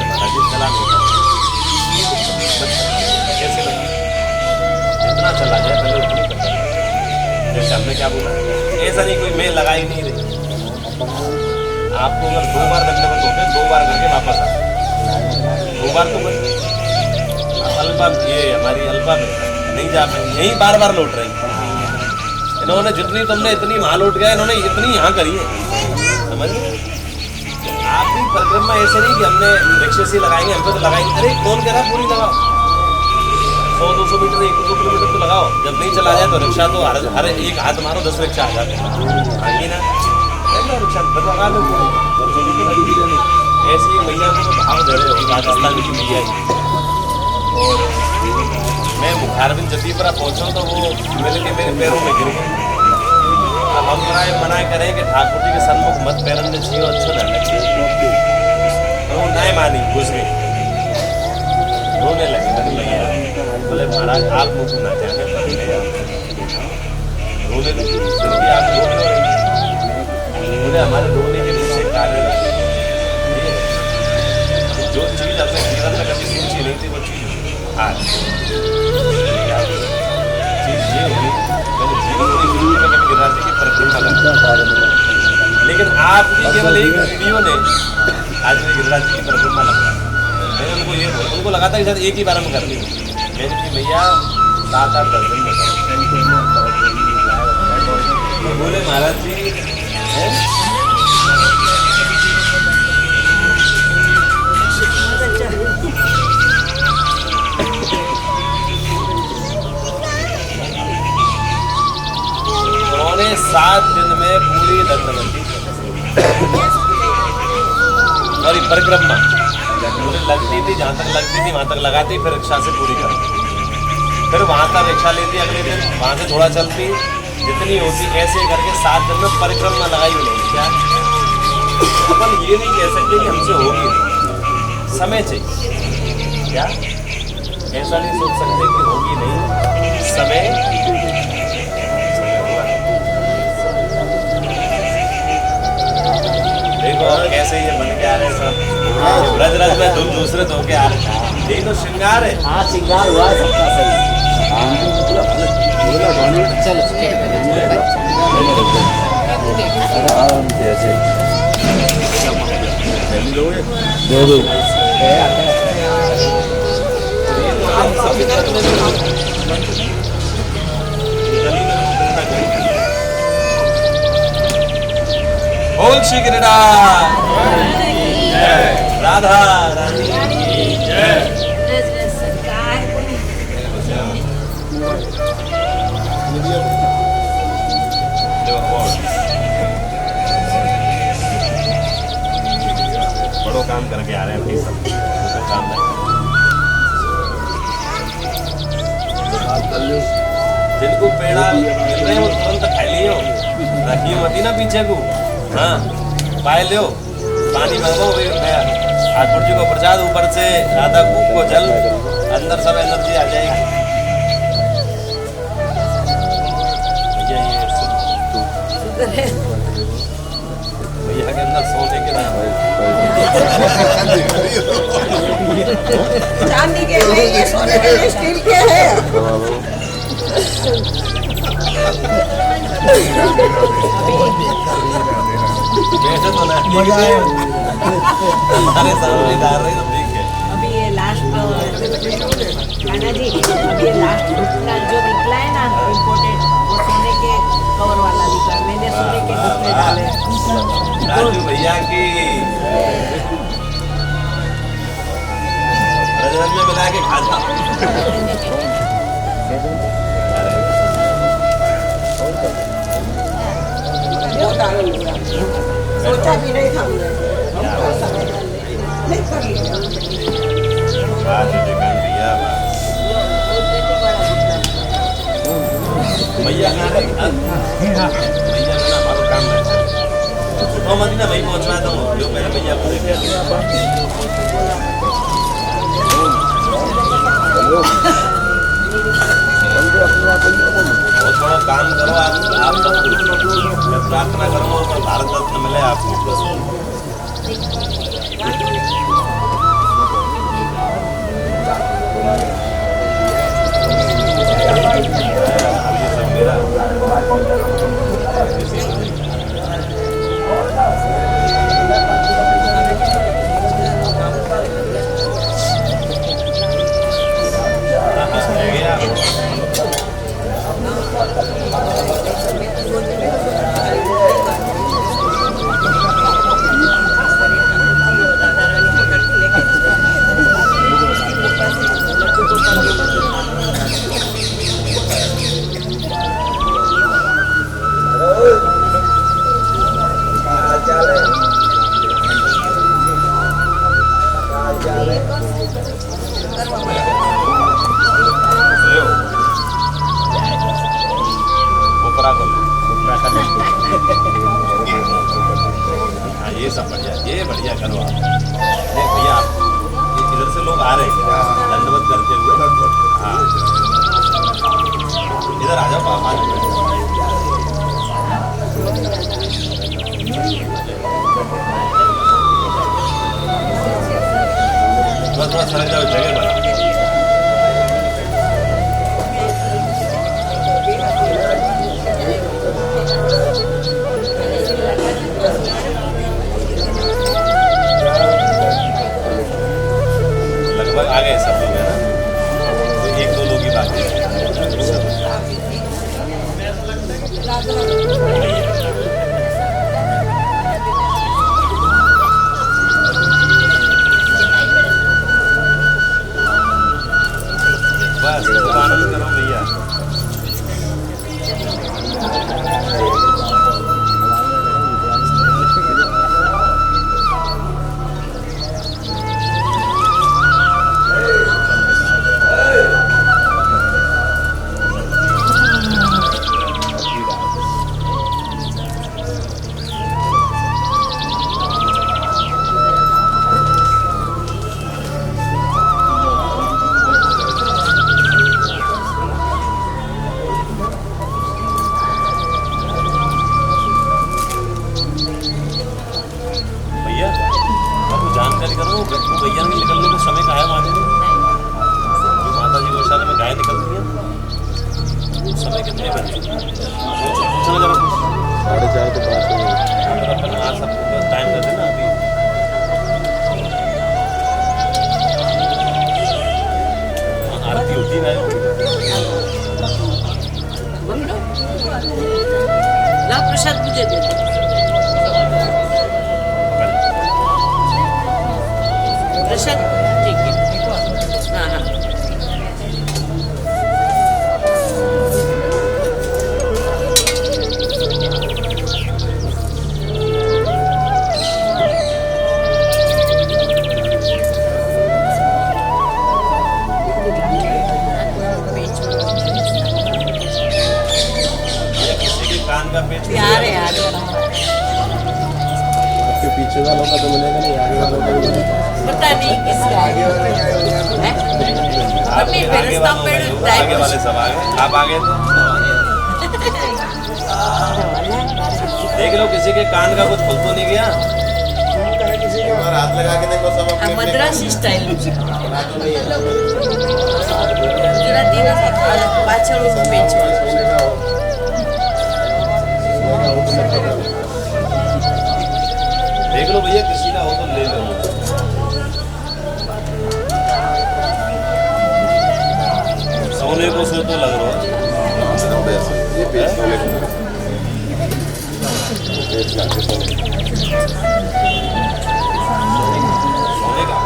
महाराज जी चला कैसे लगा, जितना चला जाए पहले उतनी पता। जैसे हमने क्या बोला, ऐसा नहीं कोई मैं लगा ही नहीं रही, आपको अगर 2 बार दंडवत होते हैं 2 बार करके वापस आ 2 बार तो बस अल्पा ये हमारी अल्पा में नहीं जा पाए, यही बार बार लौट रही। इन्होंने जितनी तुमने इतनी वहां लौट गया, इन्होंने इतनी यहाँ करी है, समझ लो। आप भी परिक्रमा ऐसे नहीं कि हमने रिक्शे से लगाएंगे, हम पे तो लगाएंगे। अरे कौन कह रहा है पूरी लगाओ, 100-200 मीटर 1-2 किलोमीटर तो लगाओ। जब नहीं चला जाए तो रिक्शा तो हर एक हाथ मारो 10 रिक्शा आ जाते हैं, आगे ना रिक्शा लगा लो। ऐसी मैया को भाव दे रहे हो राजस्थान की मैया ही। और मैं मुखारबिन जतीपुरा पहुंचा तो वो मिल के मेरे पैरों में गिर गए। अब हम मना करें कि ठाकुर जी के सन्मुख मत पैरन में छियो, अच्छा ना लगे, तो वो नहीं मानी, घुस गई, रोने लगे। बोले महाराज आप मुझको ना जाने रोने लगे, आप रोने बोले हमारे रोने के पीछे कारण जो चीज अपने जीवन में कभी सोची नहीं थी वो चीज आज चीज ये हुई। मैंने जीवन में कभी गिरिराज जी की परिक्रमा लगा, लेकिन आप भी केवल एक वीडियो ने आज मेरे गिरिराज जी की परिक्रमा लगा। मैंने उनको ये बोला, उनको लगा था कि शायद एक ही बार में कर ली। मैंने कि भैया 7-8-10 दिन में बोले महाराज जी उन्होंने 7 दिन में पूरी दंडवती और परिक्रमा लगती थी, जहाँ तक लगती थी वहाँ तक लगाती, फिर रिक्शा से पूरी करती, फिर वहाँ तक रिक्शा लेती, अगले दिन वहाँ से थोड़ा चलती, जितनी होती ऐसे करके 7 दिन में परिक्रमा लगाई उन्होंने। क्या अपन ये नहीं कह सकते कि हमसे होगी नहीं, समय चाहिए। क्या ऐसा नहीं सोच सकते कि होगी नहीं, समय देखो कैसे ये बन के आ रहे सब रज रज में धुल दूसरे धो के आ रहे, यही तो श्रृंगार है। हाँ श्रृंगार हुआ है सबका बोल श्री गिरिराज राधा रानी की जय। बड़ो काम करके आ रहे हैं भाई सब, काम जिनको पेड़ा मिल रहे हैं वो तुरंत खा लियो, रखिए मती ना पीछे को। हाँ पाए लो, पानी मंगो, ठाकुर जी को प्रसाद, ऊपर से राधा कूप को जल, अंदर सब एनर्जी आ जाएगी। भैया के अंदर सोने के चांदी के नहीं, ये सोने के नहीं, स्टील के हैं। कैसे तो ना अरे सामने डाल रही तो ठीक है। अभी ये लास्ट कान्हा जी, अभी ये लास्ट का जो निकला है ना इम्पोर्टेड, वो सोने के कवर वाला निकला, मैंने सोने के कपड़े डाले। राजू भैया की रजरज में मिला के खाता। सोचा भी नहीं था नहीं कर लिया। भैया भैया ना हमारा काम है तो मदीना भाई पहुंचवा दो जो मेरे भैया को बहुत बड़ा काम करो आप सब। मैं प्रार्थना करूँगा और भारत रत्न मिले आपको। ये सब मेरा हाँ ये सब बढ़िया, ये बढ़िया करो आप। देख भैया आप इधर से लोग आ रहे हैं दंडवत करते हुए। हाँ इधर आ जाओ आप, 5 मिनट। बस थोड़ा सरक जाओ, जगह बना। लगभग आ गए सब लोग, है ना? तो 1-2 लोग ही बाकी हैं। बस तो आनंद करो भैया। जानकारी करो भैया के निकलने का समय का है वहाँ माता जी गौशाला में गाय निकलती है, समय कितने बजे? पूछना जरा, 4:30 तो 5 अपन आज सब टाइम कर देना अभी। आरती होती है ला प्रसाद मुझे दे दो। प्रसाद ठीक है। हाँ हाँ किसी के कान का पेच यार यार आपके पीछे वालों का तो मिलेगा नहीं, आगे वालों का भी मिलेगा। पता नहीं किसका है। आगे वाले सब आ गए, आप आ गए तो देख लो किसी के कान का कुछ खुल तो नहीं गया। हाथ लगा के देखो सब अपने मद्रासी स्टाइल गुजराती ना पाछળ પેચ देख लो भैया किसी का हो तो ले लो। सोने को सो तो लग रहा है। ये पेज सोने को पेज लाके सोने सोने का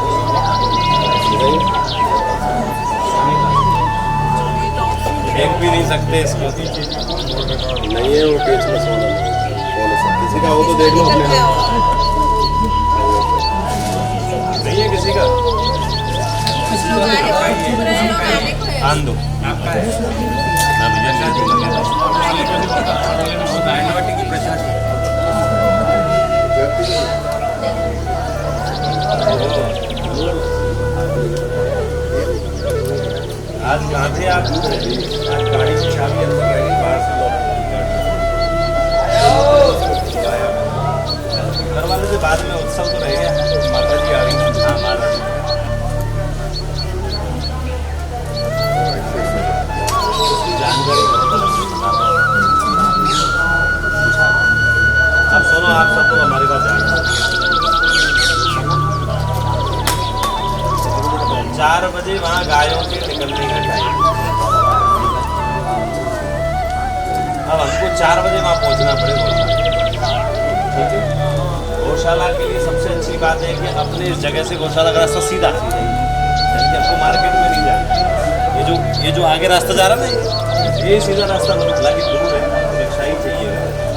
फेंक भी नहीं सकते इसको। नहीं है वो पेज में सोना किसी का हो तो देख लो अपने नहीं है किसी का आन दो ना भैया आज कहाँ थे आप? आज गाड़ी की चाबी अंदर रहेगी, बाहर से लोग घर वाले से बाद में उत्सव तो रहेगा। माता जी आ रही हैं। हाँ माता जी जानकारी अब सुनो, आप सब तो हमारी बात जान 4 बजे वहाँ गायों के निकलने का टाइम। अब हमको 4 बजे वहाँ पहुँचना पड़ेगा। ठीक है, गौशाला के लिए सबसे अच्छी बात है कि अपने इस जगह से गौशाला का रास्ता सीधा है, यानी कि आपको मार्केट में नहीं जाना। ये जो आगे रास्ता जा रहा है ना, ये सीधा रास्ता हालांकि दूर है, रिक्शा ही चाहिए,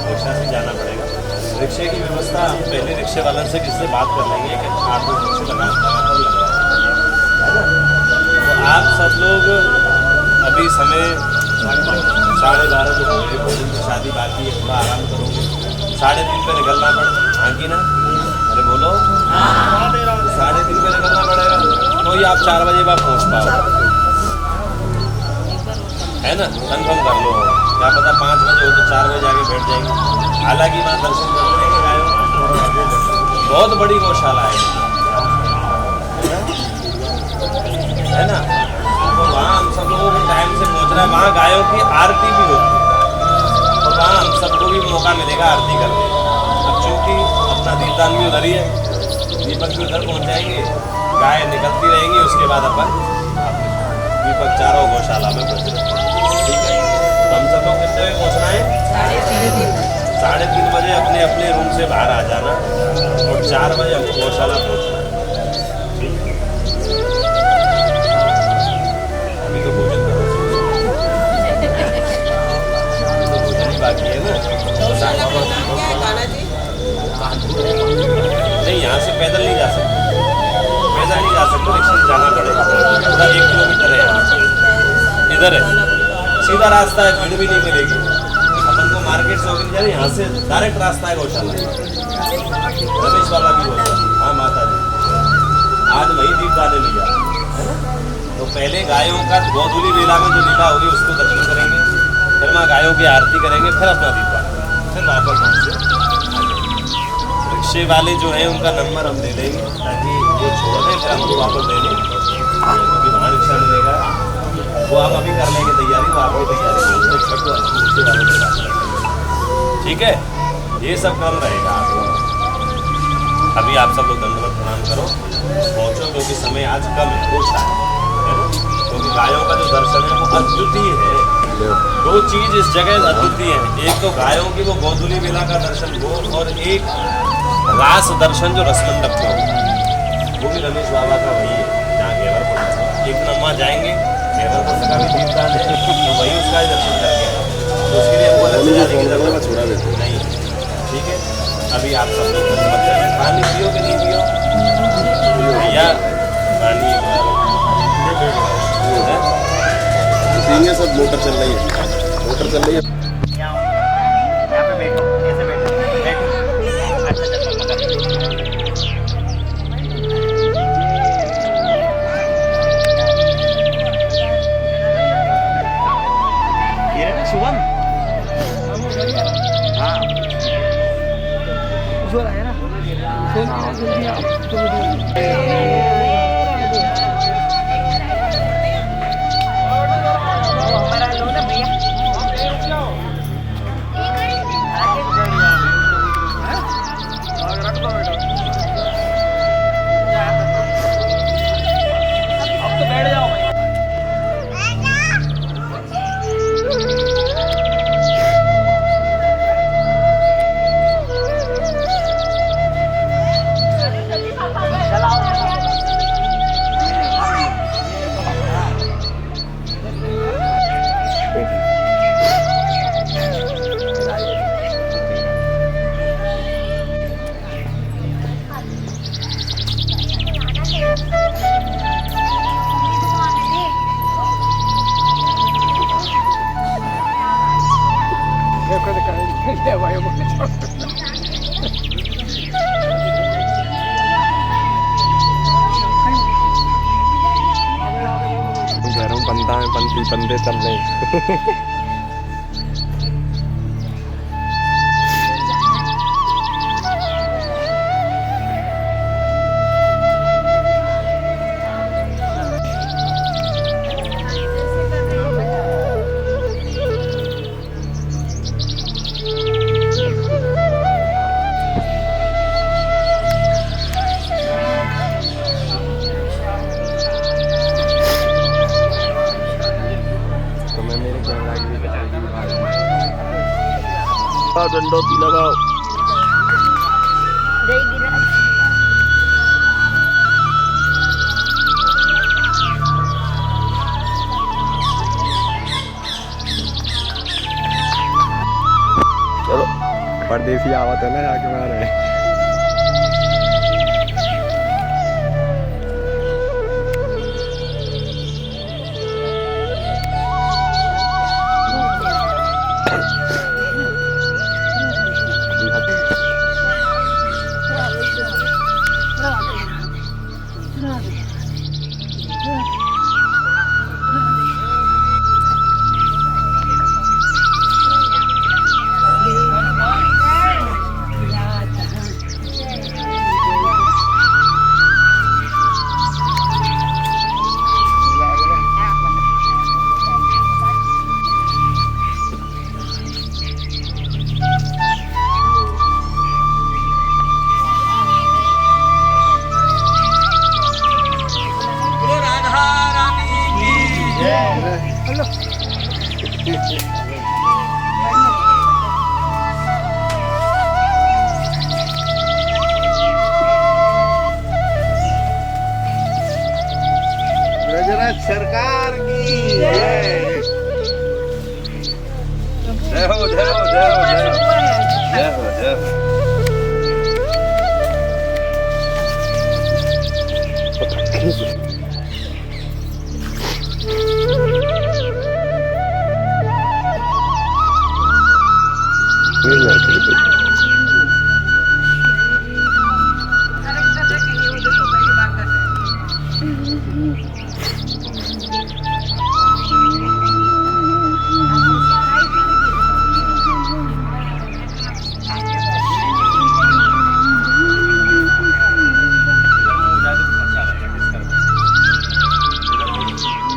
रिक्शा से जाना पड़ेगा। रिक्शे की व्यवस्था हम पहले रिक्शे वाले से किससे बात कर लेंगे कि आप रिक्शे लगा लोग अभी समय 12:30 तो हो गए, भोजन की शादी बाकी है, थोड़ा आराम करोगे, 3:30 पे निकलना पड़ेगा। हाँ कि ना? अरे बोलो 3:30 पे निकलना पड़ेगा, तो ही आप 4 बजे बाद पहुँच पाओ, है ना? कन्फर्म कर लो, क्या पता 5 बजे हो तो 4 बजे आके बैठ जाएंगे। हालांकि वहाँ दर्शन कर लेंगे गायों, बहुत बड़ी गौशाला है ना? तो वहाँ हम सब लोगों को टाइम से पहुँचना है। वहाँ गायों की आरती भी होती है और वहाँ हम सबको भी मौका मिलेगा आरती करने। अब चूँकि अपना दीपदान भी उधर ही है, दीपक भी उधर पहुँच जाएंगे, गाय निकलती रहेंगी, उसके बाद अपन दीपक चारों गौशाला में पहुँच। ठीक है, तो हम सब लोग कितने बजे पहुँचना है? 3:30 बजे अपने अपने रूम से बाहर आ जाना और 4 बजे हमको गौशाला पहुँचना है। अभी तो भोजन बाकी है ना? नहीं, यहाँ से पैदल नहीं जा सकते, पैदल नहीं जा सकते, रिक्शा से जाना पड़ेगा। पूरा 1 किलोमीटर है यहाँ से, इधर है सीधा रास्ता है, भीड़ भी नहीं मिलेगी। अपन को मार्केट से होकर जाए, यहाँ से डायरेक्ट रास्ता है गौशाला। रमेश वाला भी बोलता, हाँ माता जी आज वही दीपदान लिया है ना? तो पहले गायों का गोधूली बेला में जो लीला होगी उसको दर्शन करेंगे, फिर वहाँ गायों की आरती करेंगे, फिर अपना दीपदान, फिर वापस वहाँ से रिक्शे वाले जो हैं उनका नंबर हम दे देंगे ताकि वो छोड़ दें, फिर हमको वापस दे दें, क्योंकि वहाँ रिक्शा मिलेगा। वो हम अभी कर लेंगे तैयारी, वो आपकी तैयारी ठीक है। ये सब काम रहेगा आपको। अभी आप सब लोग दंडवत प्रणाम करो, पहुँचो, क्योंकि समय आज कम है, पूछा है ना? क्योंकि गायों का जो दर्शन है वो अद्वितीय है। 2 चीज़ इस जगह अद्वितीय है, एक तो गायों की वो गोधूली बेला का दर्शन वो, और एक रास दर्शन जो रसमंडप का होता है, वो भी रमेश बाबा का वही है जहाँ घेवर पड़ता। एक दिन वहाँ जाएंगे, घेवर पड़ने का भी दीपदान है, तो वही उसका ही दर्शन करके, तो उसके लिए हमको अलग से जाने की जरूरत छोड़ा नहीं। ठीक है, अभी आप सब लोग पानी पियो कि नहीं पियो भैया? पानी पीएंगे सब। मोटर चल रही है, मोटर चल रही है। यहाँ पे बैठो, ऐसे बैठो, बैठो। अच्छा चलो ये रहा ना शुभम? हाँ उज्ज्वल है ना? जल्दी आओ। बंदे चल रहे हैं। डंडोती लगाओ। चलो परदेसी आवत है ना जाके मारे। ब्रजराज सरकार की जय हो जय हो जय हो जय हो जय हो जय हो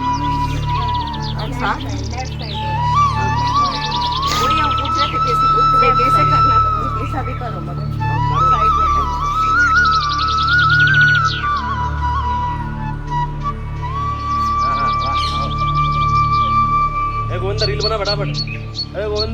अच्छा वही हम पूछ रहे थे कैसे करना था कैसा भी करो मगर साइड में करो। गोविंदा रील बना फटाफट। अरे गोविंदा